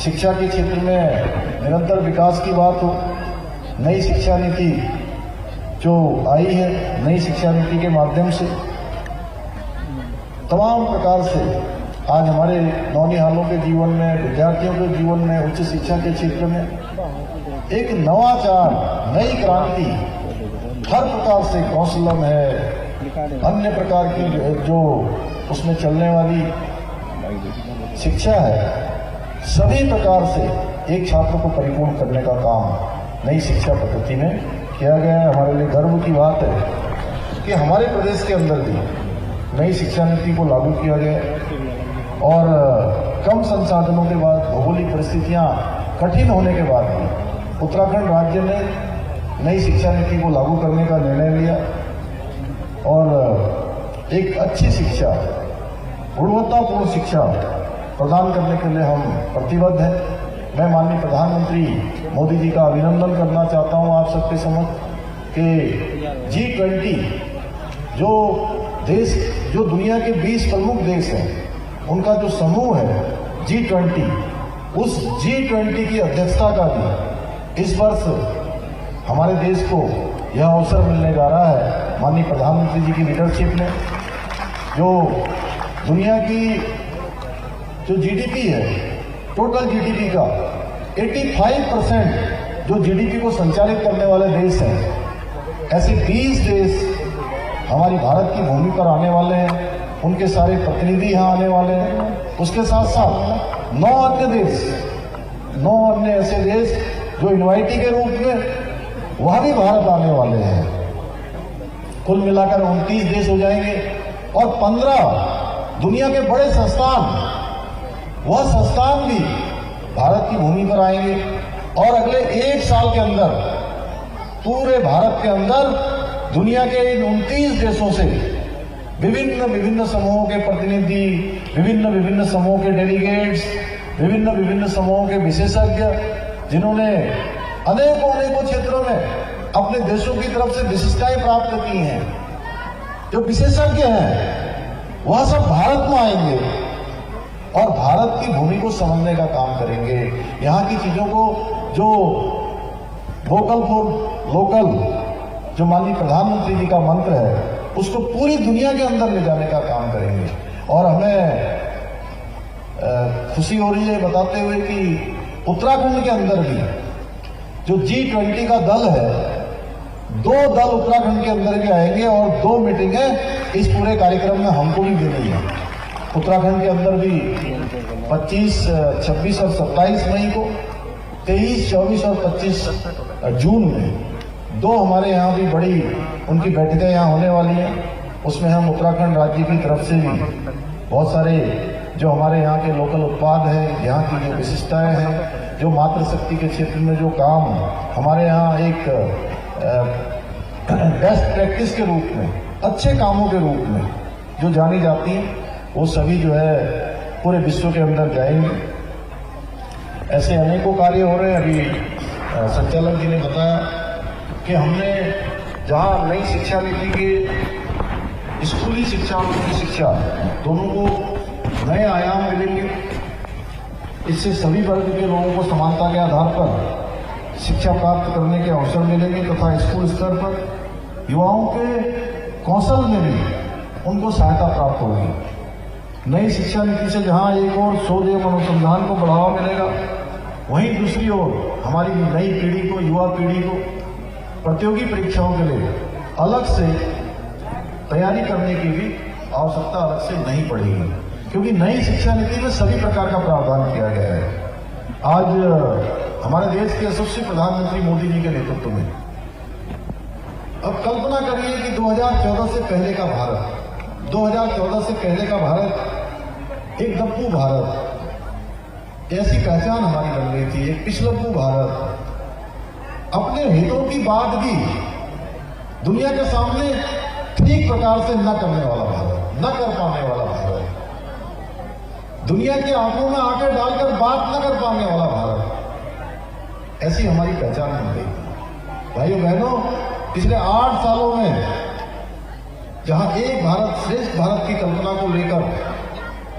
शिक्षा के क्षेत्र में निरंतर विकास की बात हो, नई शिक्षा नीति जो आई है, नई शिक्षा नीति के माध्यम से तमाम प्रकार से आज हमारे नौनिहालों के जीवन में, विद्यार्थियों के जीवन में, उच्च शिक्षा के क्षेत्र में एक नवाचार, नई क्रांति, हर प्रकार से कौशलम है, अन्य प्रकार की जो उसमें चलने वाली शिक्षा है, सभी प्रकार से एक छात्र को परिपूर्ण करने का काम नई शिक्षा पद्धति में किया गया है। हमारे लिए गर्व की बात है कि हमारे प्रदेश के अंदर भी नई शिक्षा नीति को लागू किया गया है और कम संसाधनों के बाद, भौगोलिक परिस्थितियां कठिन होने के बाद भी उत्तराखंड राज्य ने नई शिक्षा नीति को लागू करने का निर्णय लिया और एक अच्छी शिक्षा, गुणवत्तापूर्ण शिक्षा प्रदान करने के लिए हम प्रतिबद्ध हैं। मैं माननीय प्रधानमंत्री मोदी जी का अभिनंदन करना चाहता हूं आप सबके समक्ष कि G20 जो देश, जो दुनिया के 20 प्रमुख देश हैं, उनका जो समूह है G20, उस G20 की अध्यक्षता का भी इस वर्ष हमारे देश को यह अवसर मिलने जा रहा है। माननीय प्रधानमंत्री जी की लीडरशिप में जो दुनिया की जो जीडीपी है, टोटल जीडीपी का 85% जो जीडीपी को संचालित करने वाले देश हैं, ऐसे 20 देश हमारी भारत की भूमि पर आने वाले हैं। उनके सारे प्रतिनिधि यहाँ आने वाले हैं। उसके साथ साथ 9 अन्य ऐसे देश जो इनवाइटी के रूप में वह भी भारत आने वाले हैं। कुल मिलाकर 29 देश हो जाएंगे और 15 दुनिया के बड़े संस्थान, वह संस्थान भी भारत की भूमि पर आएंगे और अगले 1 साल के अंदर पूरे भारत के अंदर दुनिया के इन 29 देशों से विभिन्न समूहों के प्रतिनिधि, विभिन्न समूहों के डेलीगेट्स, विभिन्न समूहों के विशेषज्ञ, जिन्होंने अनेकों क्षेत्रों में अपने देशों की तरफ से विशिष्टताएं प्राप्त की हैं, जो विशेषज्ञ हैं, वह सब भारत में आएंगे और भारत की भूमि को समझने का काम करेंगे। यहाँ की चीजों को, जो वोकल फॉर लोकल, जो माननीय प्रधानमंत्री जी का मंत्र है, उसको पूरी दुनिया के अंदर ले जाने का काम करेंगे। और हमें खुशी हो रही है बताते हुए कि उत्तराखंड के अंदर भी जो G20 का दल है, 2 दल उत्तराखंड के अंदर भी आएंगे और 2 मीटिंगें इस पूरे कार्यक्रम में हमको भी देनी है। उत्तराखंड के अंदर भी 25, 26 और 27 मई को, 23, 24 और 25 जून में 2 हमारे यहाँ भी बड़ी उनकी बैठकें यहाँ होने वाली हैं। उसमें हम उत्तराखंड राज्य की तरफ से भी बहुत सारे जो हमारे यहाँ के लोकल उत्पाद हैं, यहाँ की जो विशिष्टताएं हैं, जो मातृशक्ति के क्षेत्र में जो काम हमारे यहाँ एक बेस्ट प्रैक्टिस के रूप में, अच्छे कामों के रूप में जो जानी जाती हैं, वो सभी जो है पूरे विश्व के अंदर जाएंगे। ऐसे अनेकों कार्य हो रहे हैं। अभी संचालक जी ने बताया कि हमने जहाँ नई शिक्षा नीति के स्कूली शिक्षा और उच्च शिक्षा दोनों को नए आयाम मिलेंगे, इससे सभी वर्ग के लोगों को समानता के आधार पर शिक्षा प्राप्त करने के अवसर मिलेंगे तथा स्कूल स्तर पर युवाओं के कौशल में भी उनको सहायता प्राप्त होगी। नई शिक्षा नीति से जहां एक और शोध एवं अनुसंधान को बढ़ावा मिलेगा, वहीं दूसरी ओर हमारी नई पीढ़ी को, युवा पीढ़ी को प्रतियोगी परीक्षाओं के लिए अलग से तैयारी करने की भी आवश्यकता अलग से नहीं पड़ेगी, क्योंकि नई शिक्षा नीति में सभी प्रकार का प्रावधान किया गया है। आज हमारे देश के यशस्वी प्रधानमंत्री मोदी जी के नेतृत्व में, अब कल्पना करिए कि 2014 से पहले का भारत, 2014 से पहले का भारत एक दप्पू भारत, ऐसी पहचान हमारी बन गई थी, एक पिछलप्पू भारत, अपने हितों की बात भी दुनिया के सामने ठीक प्रकार से न करने वाला भारत, न कर पाने वाला भारत। दुनिया की आंखों में आंखें डालकर बात न कर पाने वाला भारत, ऐसी हमारी पहचान बन गई। भाइयों बहनों, पिछले 8 सालों में जहां एक भारत श्रेष्ठ भारत की कल्पना को लेकर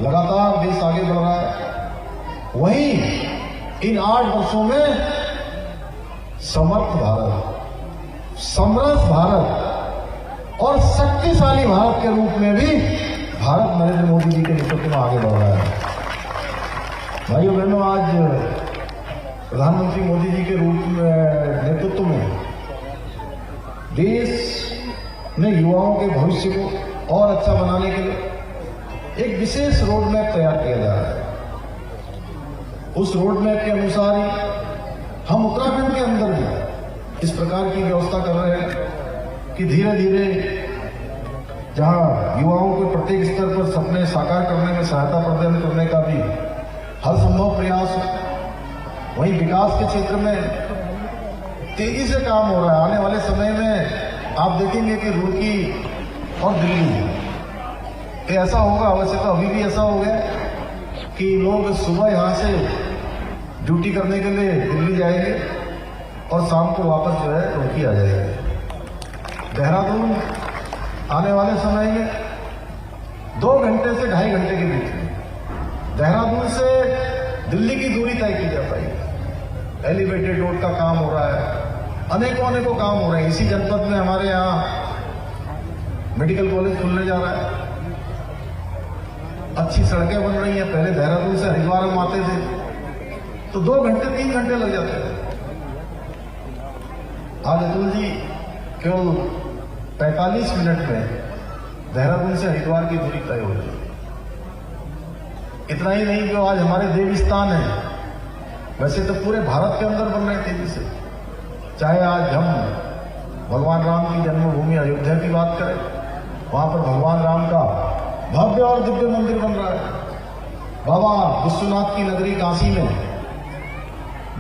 लगातार देश आगे बढ़ रहा है, वहीं इन 8 वर्षों में समर्थ भारत, समरस भारत और शक्तिशाली भारत के रूप में भी भारत नरेंद्र मोदी जी के नेतृत्व में आगे बढ़ रहा है। भाइयों बहनों, आज प्रधानमंत्री मोदी जी के रूप में नेतृत्व में देश में युवाओं के भविष्य को और अच्छा बनाने के लिए एक विशेष रोड मैप तैयार किया जा रहा है। उस रोड मैप के अनुसार ही हम उत्तराखंड के अंदर भी इस प्रकार की व्यवस्था कर रहे हैं कि धीरे धीरे जहां युवाओं को प्रत्येक स्तर पर सपने साकार करने में सहायता प्रदान करने का भी हर संभव प्रयास हो, वहीं विकास के क्षेत्र में तेजी से काम हो रहा है। आने वाले समय में आप देखेंगे कि रुड़की और दिल्ली ऐसा होगा, वैसे तो अभी भी ऐसा हो गया कि लोग सुबह यहाँ से ड्यूटी करने के लिए दिल्ली जाएंगे और शाम को वापस जो है रुड़की आ जाएंगे। देहरादून आने वाले समय में 2 घंटे से 2.5 घंटे के बीच में देहरादून से दिल्ली की दूरी तय की जा पाएगी। एलिवेटेड रोड का काम हो रहा है, अनेकों काम हो रहे हैं। इसी जनपद में हमारे यहाँ मेडिकल कॉलेज खुलने जा रहा है, अच्छी सड़कें बन रही हैं। पहले देहरादून से हरिद्वार हम आते थे तो 2 घंटे 3 घंटे लग जाते थे। आज अतुल जी केवल 45 मिनट में देहरादून से हरिद्वार की दूरी तय हो रही है। इतना ही नहीं, जो आज हमारे देव स्थान है, वैसे तो पूरे भारत के अंदर बन रहे हैं तेजी से। चाहे आज हम भगवान राम की जन्मभूमि अयोध्या की बात करें, वहां पर भगवान राम का भव्य और दिव्य मंदिर बन रहा है। बाबा विश्वनाथ की नगरी काशी में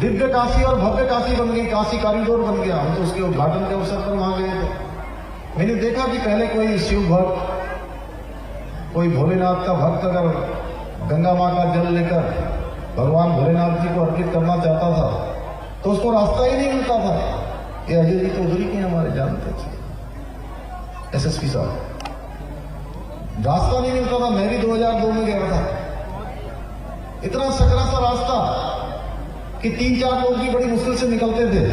दिव्य काशी और भव्य काशी बन गई, काशी कॉरिडोर बन गया। हम तो उसके उद्घाटन के अवसर पर वहां गए थे। मैंने देखा कि पहले कोई शिव भक्त, कोई भोलेनाथ का भक्त अगर गंगा मां का जल लेकर भगवान भोलेनाथ जी को अर्पित करना चाहता था तो उसको रास्ता ही नहीं मिलता था। ये अजय जी चौधरी के हमारे जानते थे, एसएसपी साहब, रास्ता नहीं मिलता था। मैं भी 2002 में गया था। इतना सकरा सा रास्ता कि 3-4 लोग भी बड़ी मुश्किल से निकलते थे।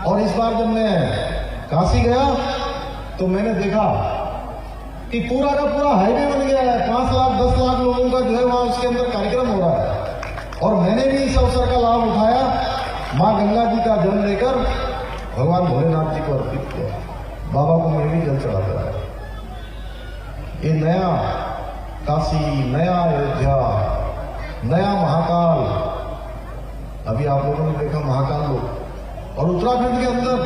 और इस बार जब मैं काशी गया तो मैंने देखा कि पूरा का पूरा हाईवे बन गया है। 5 लाख 10 लाख लोगों का जो है वहां उसके अंदर कार्यक्रम हो रहा है। और मैंने भी इस अवसर का लाभ उठाया, मां गंगा जी का जल लेकर भगवान भोलेनाथ जी को अर्पित किया। बाबा को मैं भी जल चढ़ाता है। ये नया काशी, नया अयोध्या, नया महाकाल, अभी आप लोगों ने देखा महाकाल लोग। और उत्तराखंड के अंदर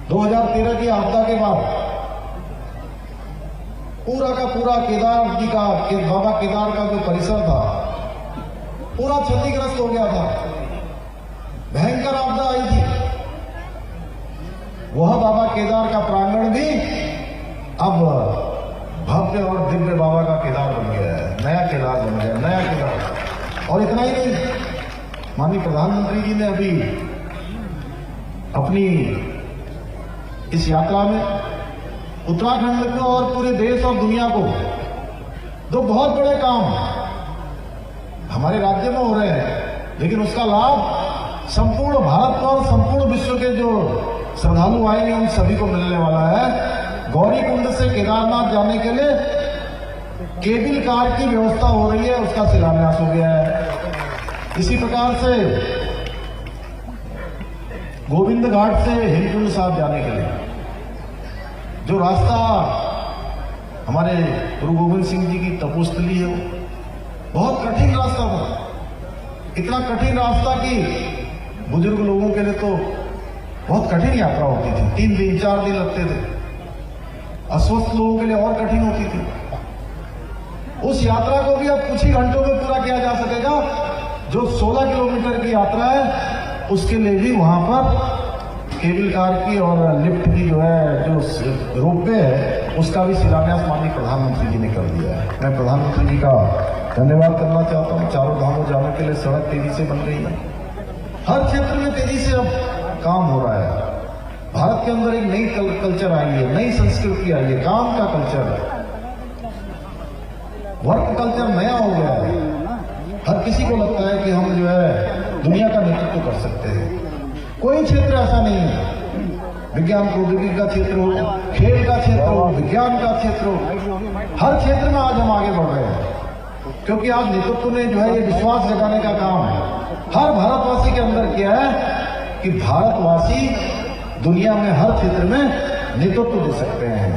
2013 की आपदा के बाद पूरा का पूरा केदार जी का बाबा केदार का जो परिसर था पूरा क्षतिग्रस्त हो गया था। भयंकर आपदा आई थी। वह बाबा केदार का प्रांगण भी अब भव्य और दिव्य बाबा का केदार बन गया है। नया केदार बन गया, नया केदार। और इतना ही नहीं, माननीय प्रधानमंत्री जी ने अभी अपनी इस यात्रा में उत्तराखंड को और पूरे देश और दुनिया को 2 बहुत बड़े काम हमारे राज्य में हो रहे हैं, लेकिन उसका लाभ संपूर्ण भारत को और संपूर्ण विश्व के जो श्रद्धालु आएंगे उन सभी को मिलने वाला है। गौरी कुंड से केदारनाथ जाने के लिए केबल कार की व्यवस्था हो रही है, उसका शिलान्यास हो गया है। इसी प्रकार से गोविंद घाट से हेमकुंड साहब जाने के लिए जो रास्ता हमारे गुरु गोविंद सिंह जी की तपोस्थली है, वो बहुत कठिन रास्ता था। इतना कठिन रास्ता कि बुजुर्ग लोगों के लिए तो बहुत कठिन यात्रा होती थी। 3 दिन 4 दिन लगते थे। अस्वस्थ लोगों के लिए और कठिन होती थी। उस यात्रा को भी अब कुछ ही घंटों में पूरा किया जा सकेगा। जो 16 किलोमीटर की यात्रा है उसके लिए भी वहां पर केबल कार की और लिफ्ट की जो है जो रोपवे है उसका भी शिलान्यास माननीय प्रधानमंत्री जी ने कर दिया है। मैं प्रधानमंत्री जी का धन्यवाद करना चाहता हूँ। चारों धामों जाने के लिए सड़क तेजी से बन रही है, हर क्षेत्र में तेजी से अब काम हो रहा है। भारत के अंदर एक नई कल्चर आई है, नई संस्कृति आई है, काम का कल्चर, वर्क कल्चर नया हो गया है। हर किसी को लगता है कि हम जो है दुनिया का नेतृत्व कर सकते हैं। कोई क्षेत्र ऐसा नहीं है, विज्ञान प्रौद्योगिकी का क्षेत्र हो, खेल का क्षेत्र हो, विज्ञान का क्षेत्र हो, हर क्षेत्र में आज हम आगे बढ़ रहे हैं, क्योंकि आज नेतृत्व ने जो है ये विश्वास जगाने का काम हर भारतवासी के अंदर किया है कि भारतवासी दुनिया में हर क्षेत्र में नेतृत्व दे सकते हैं,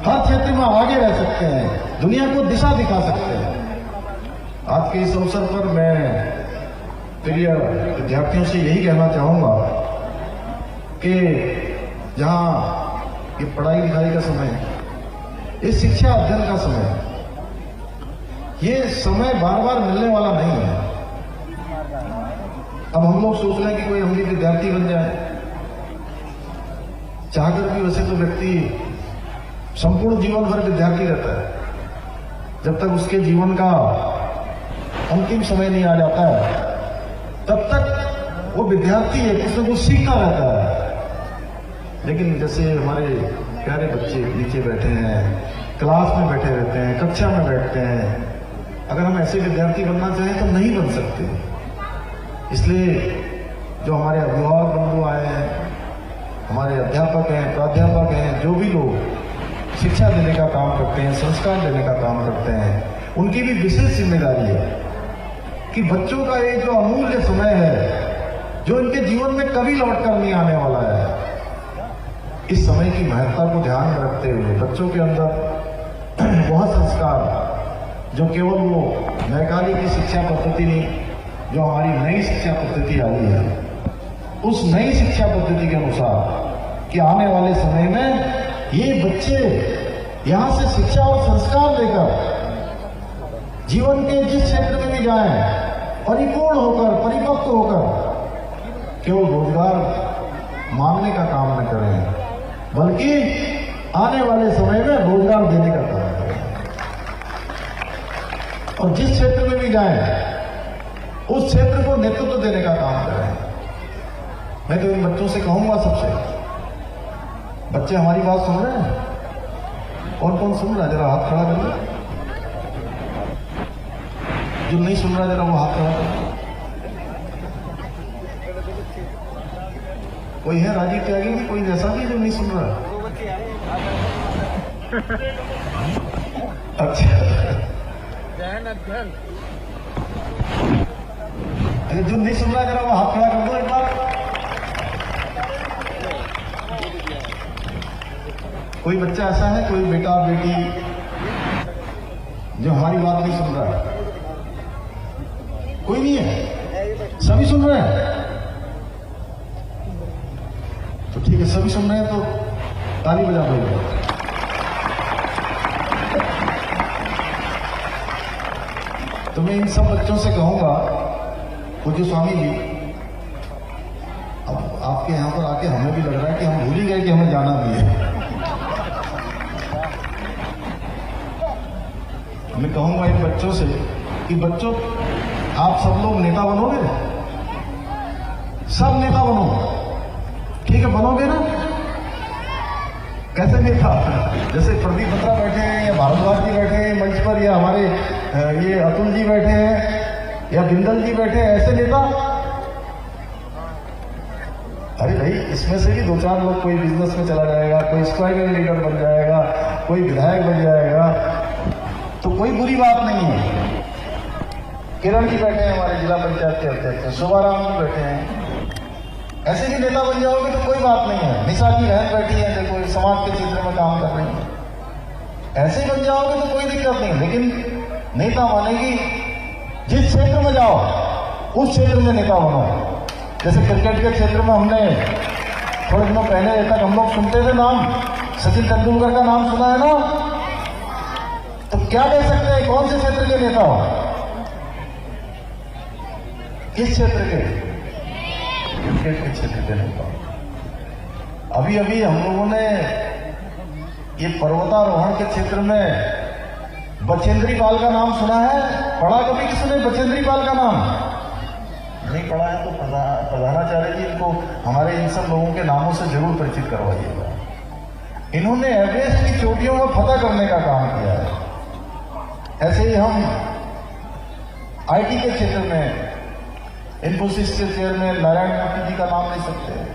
हर क्षेत्र में आगे रह सकते हैं, दुनिया को दिशा दिखा सकते हैं। आज के इस अवसर पर मैं प्रिय विद्यार्थियों से यही कहना चाहूंगा कि जहां ये पढ़ाई लिखाई का समय है, ये शिक्षा अध्ययन का समय है, ये समय बार बार मिलने वाला नहीं है। अब हम लोग सोच रहे हैं कि कोई हम भी विद्यार्थी बन जाए, चाहकर भी वैसे तो व्यक्ति संपूर्ण जीवन भर विद्यार्थी रहता है, जब तक उसके जीवन का अंतिम समय नहीं आ जाता है तब तक वो विद्यार्थी है, कुछ न कुछ सीखता रहता है। लेकिन जैसे हमारे प्यारे बच्चे नीचे बैठे हैं, क्लास में बैठे रहते हैं, कक्षा में बैठते हैं, अगर हम ऐसे विद्यार्थी बनना चाहें तो नहीं बन सकते। इसलिए जो हमारे अभिभावक बंधु आए हैं, हमारे अध्यापक हैं, प्राध्यापक हैं, जो भी लोग शिक्षा देने का काम करते हैं, संस्कार देने का काम करते हैं, उनकी भी विशेष जिम्मेदारी है कि बच्चों का ये जो अमूल्य समय है, जो इनके जीवन में कभी लौट कर नहीं आने वाला है, इस समय की महत्ता को ध्यान में रखते हुए बच्चों के अंदर बहुत संस्कार, जो केवल वो मैकाली की शिक्षा पद्धति नहीं, जो हमारी नई शिक्षा पद्धति आई है, उस नई शिक्षा पद्धति के अनुसार कि आने वाले समय में ये बच्चे यहां से शिक्षा और संस्कार लेकर जीवन के जिस क्षेत्र में भी जाएं, परिपूर्ण होकर, परिपक्व होकर केवल रोजगार मांगने का काम न करें, बल्कि आने वाले समय में रोजगार देने का काम करें। और जिस क्षेत्र में भी जाएं, उस क्षेत्र को नेतृत्व देने का काम करें। मैं तो इन बच्चों से कहूंगा, सबसे, बच्चे हमारी बात सुन रहे हैं? कौन कौन सुन रहा है? जरा हाथ खड़ा करिए। जो नहीं सुन रहा जरा वो हाथ खड़ा करिए। कोई है राजी त्यागी की? कोई ऐसा भी जो नहीं सुन रहा? अच्छा, अरे जो नहीं सुन रहा जरा वो हाथ खड़ा कर दो एक बार। कोई बच्चा ऐसा है, कोई बेटा बेटी जो हमारी बात नहीं सुन रहा है? कोई नहीं है, सभी सुन रहे हैं? तो ठीक है, सभी सुन रहे हैं तो ताली बजा दो। तो मैं इन सब बच्चों से कहूंगा, पूज्य स्वामी जी, अब आपके यहां पर आके हमें भी लग रहा है कि हम भूल ही गए कि हमें जाना भी है। मैं कहूंगा इन बच्चों से कि बच्चों, आप सब लोग नेता बनोगे, सब नेता बनो, ठीक है? बनोगे ना? कैसे नेता? जैसे प्रदीप बत्रा बैठे हैं, या भारद्वाज जी बैठे हैं मंच पर, या हमारे ये अतुल जी बैठे हैं, या बिंदल जी बैठे हैं, ऐसे नेता? अरे भाई, इसमें से भी 2-4 लोग, कोई बिजनेस में चला जाएगा, कोई स्क्वायर लीडर बन जाएगा, कोई विधायक बन जाएगा, तो कोई बुरी बात नहीं है। किरण जी बैठे हैं, हमारे जिला पंचायत के अध्यक्ष, शोभाराम जी बैठे हैं, ऐसे भी नेता बन जाओगे तो कोई बात नहीं है। निशा जी बहन बैठी है, देखो समाज के क्षेत्र में काम कर रही है, ऐसे बन जाओगे तो कोई दिक्कत नहीं। लेकिन नेता मानेगी, जिस क्षेत्र में जाओ उस क्षेत्र में नेता बनो। जैसे क्रिकेट के क्षेत्र में हमने थोड़े दिनों पहले तक हम लोग सुनते थे नाम, सचिन तेंदुलकर का नाम सुना है ना? तो क्या कह सकते हैं, कौन से क्षेत्र के नेता हो? किस क्षेत्र के? क्रिकेट के क्षेत्र के नेता। अभी अभी हम लोगों ने ये पर्वतारोहण के क्षेत्र में बचेंद्री पाल का नाम सुना है? पढ़ा कभी किसने बचेंद्री पाल का नाम? नहीं पढ़ा है तो प्रधानाचार्य जी इनको हमारे इन सब लोगों के नामों से जरूर परिचित करवाइएगा। इन्होंने एवरेस्ट की चोटियों में फतह करने का काम किया है। ऐसे ही हम आईटी के क्षेत्र में इन्फोसिस के चेयरमैन नारायण मूर्ति जी का नाम ले सकते हैं।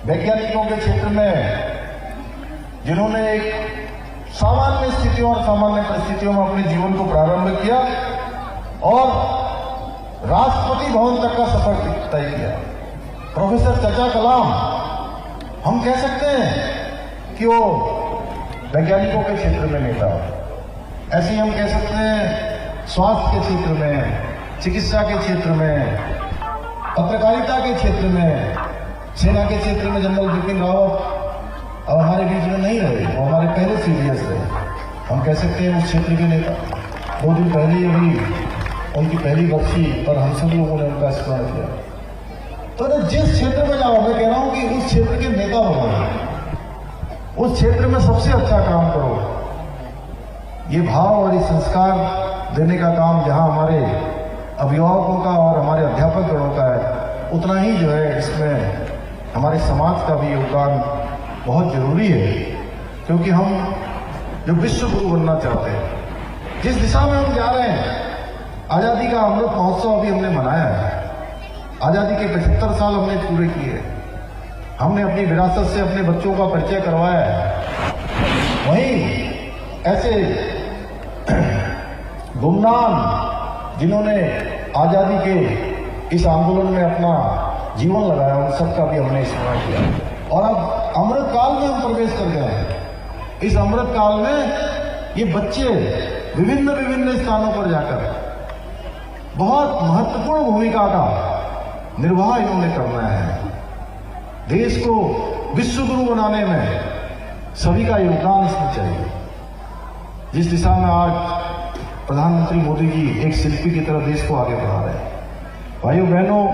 वैज्ञानिकों के क्षेत्र में जिन्होंने एक सामान्य स्थितियों और सामान्य परिस्थितियों में अपने जीवन को प्रारंभ किया और राष्ट्रपति भवन तक का सफर तय किया, प्रोफेसर चाचा कलाम, हम कह सकते हैं कि वो वैज्ञानिकों के क्षेत्र में नेता। ऐसे ही हम कह सकते हैं स्वास्थ्य के क्षेत्र में, चिकित्सा के क्षेत्र में, पत्रकारिता के क्षेत्र में, सेना के क्षेत्र में जनरल बिपिन रावत अब हमारे बीच में नहीं रहे, वो हमारे पहले सीडीएस रहे, हम कह सकते हैं उस क्षेत्र के नेता। 2 दिन पहले अभी उनकी पहली बरसी पर हम सब लोगों ने उनका स्मरण किया। तो जिस क्षेत्र में जाओ, मैं कह रहा हूं कि उस क्षेत्र के नेता बनो, उस क्षेत्र में सबसे अच्छा काम करो। ये भाव और ये संस्कार देने का काम जहां हमारे अभिभावकों का और हमारे अध्यापक गणों का है, उतना ही जो है इसमें हमारे समाज का भी योगदान बहुत जरूरी है। क्योंकि हम जो विश्व गुरु बनना चाहते हैं, जिस दिशा में हम जा रहे हैं, आजादी का अमृत महोत्सव अभी हमने मनाया है, आजादी के 75 साल हमने पूरे किए, हमने अपनी विरासत से अपने बच्चों का परिचय करवाया है। वहीं ऐसे गुमनाम जिन्होंने आजादी के इस आंदोलन में अपना जीवन लगाया, उन सबका भी हमने स्मरण किया। और अब अमृत काल में हम प्रवेश कर गए हैं। इस अमृत काल में ये बच्चे विभिन्न स्थानों पर जाकर बहुत महत्वपूर्ण भूमिका का निर्वाह इन्होंने करना है। देश को विश्व गुरु बनाने में सभी का योगदान इसमें चाहिए। जिस दिशा में आज प्रधानमंत्री मोदी जी एक शिल्पी की तरह देश को आगे बढ़ा रहे हैं, भाइयों बहनों,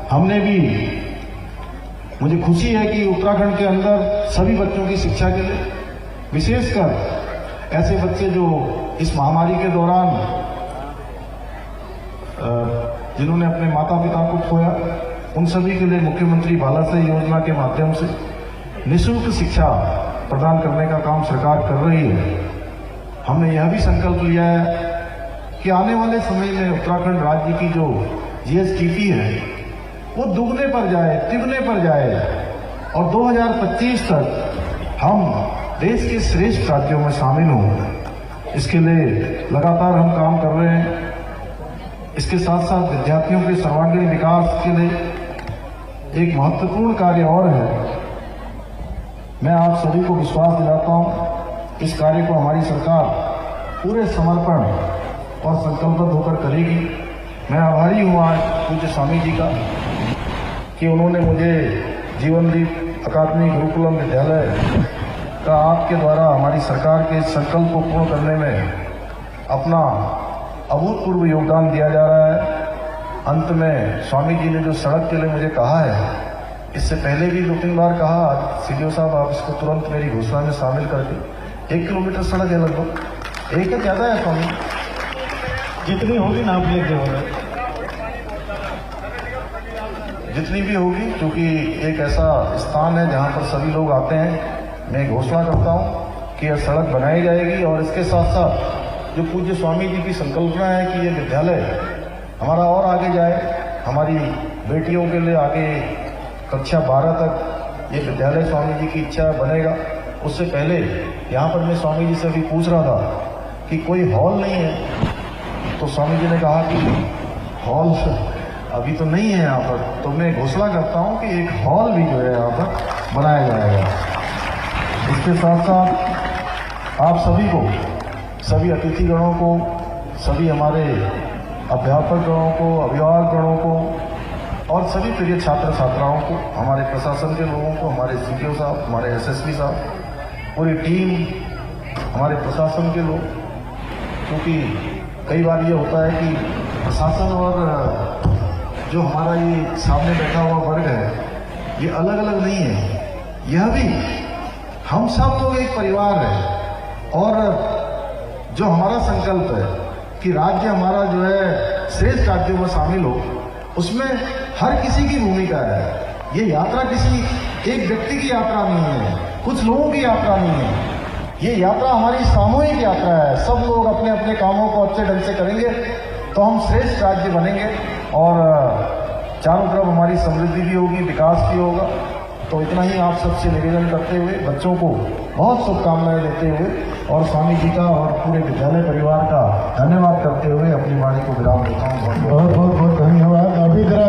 हमने भी, मुझे खुशी है कि उत्तराखंड के अंदर सभी बच्चों की शिक्षा के लिए, विशेषकर ऐसे बच्चे जो इस महामारी के दौरान जिन्होंने अपने माता पिता को खोया, उन सभी के लिए मुख्यमंत्री बालाश्रय योजना के माध्यम से निःशुल्क शिक्षा प्रदान करने का काम सरकार कर रही है। हमने यह भी संकल्प लिया है कि आने वाले समय में उत्तराखंड राज्य की जो जीएसडीपी है वो दुगने पर जाए, तिगने पर जाए और 2025 तक हम देश के श्रेष्ठ राज्यों में शामिल हों। इसके लिए लगातार हम काम कर रहे हैं। इसके साथ साथ विद्यार्थियों के सर्वांगीण विकास के लिए एक महत्वपूर्ण कार्य और है। मैं आप सभी को विश्वास दिलाता हूं, इस कार्य को हमारी सरकार पूरे समर्पण और संकल्पबद्ध होकर करेगी। मैं आभारी हूं आज पूज्य स्वामी जी का कि उन्होंने मुझे जीवनदीप अकादमी गुरुकुलम विद्यालय का आपके द्वारा हमारी सरकार के संकल्प को पूर्ण करने में अपना अभूतपूर्व योगदान दिया जा रहा है। अंत में स्वामी जी ने जो सड़क के लिए मुझे कहा है, इससे पहले भी 2-3 बार कहा, सीडीओ साहब आप इसको तुरंत मेरी घोषणा में शामिल करके 1 किलोमीटर सड़क है, लगभग एक ज्यादा है स्वामी, जितनी होगी नाप लेके होगा, जितनी भी होगी, क्योंकि एक ऐसा स्थान है जहां पर सभी लोग आते हैं। मैं घोषणा करता हूं कि यह सड़क बनाई जाएगी और इसके साथ साथ जो पूज्य स्वामी जी की संकल्पना है कि यह विद्यालय हमारा और आगे जाए, हमारी बेटियों के लिए आगे कक्षा 12 तक ये विद्यालय स्वामी जी की इच्छा बनेगा। उससे पहले यहाँ पर मैं स्वामी जी से भी पूछ रहा था कि कोई हॉल नहीं है, तो स्वामी जी ने कहा कि हॉल अभी तो नहीं है यहाँ पर, तो मैं घोषणा करता हूँ कि एक हॉल भी जो है यहाँ पर बनाया जाएगा। इसके साथ साथ आप सभी को, सभी अतिथिगणों को, सभी हमारे अध्यापक गणों को, अभिभावक गणों को और सभी प्रिय छात्र छात्राओं को, हमारे प्रशासन के लोगों को, हमारे सीडीओ साहब, हमारे एसएसपी साहब, पूरी टीम, हमारे प्रशासन के लोग, क्योंकि कई बार ये होता है कि प्रशासन और जो हमारा ये सामने बैठा हुआ वर्ग है ये अलग अलग नहीं है। यह भी हम सब लोग एक परिवार है और जो हमारा संकल्प है कि राज्य हमारा जो है श्रेष्ठ राज्यों में शामिल हो, उसमें हर किसी की भूमिका है। ये यात्रा किसी एक व्यक्ति की यात्रा नहीं है, कुछ लोगों की यात्रा नहीं है। ये यात्रा हमारी सामूहिक यात्रा है। सब लोग अपने अपने कामों को अच्छे ढंग से करेंगे तो हम श्रेष्ठ राज्य बनेंगे और चारों तरफ हमारी समृद्धि भी होगी, विकास भी होगा। तो इतना ही आप सबसे निवेदन करते हुए बच्चों को बहुत शुभकामनाएं देते हुए और स्वामी जी का और पूरे विद्यालय परिवार का धन्यवाद करते हुए अपनी वाणी को विराम देता हूँ। बहुत बहुत धन्यवाद। अभी जरा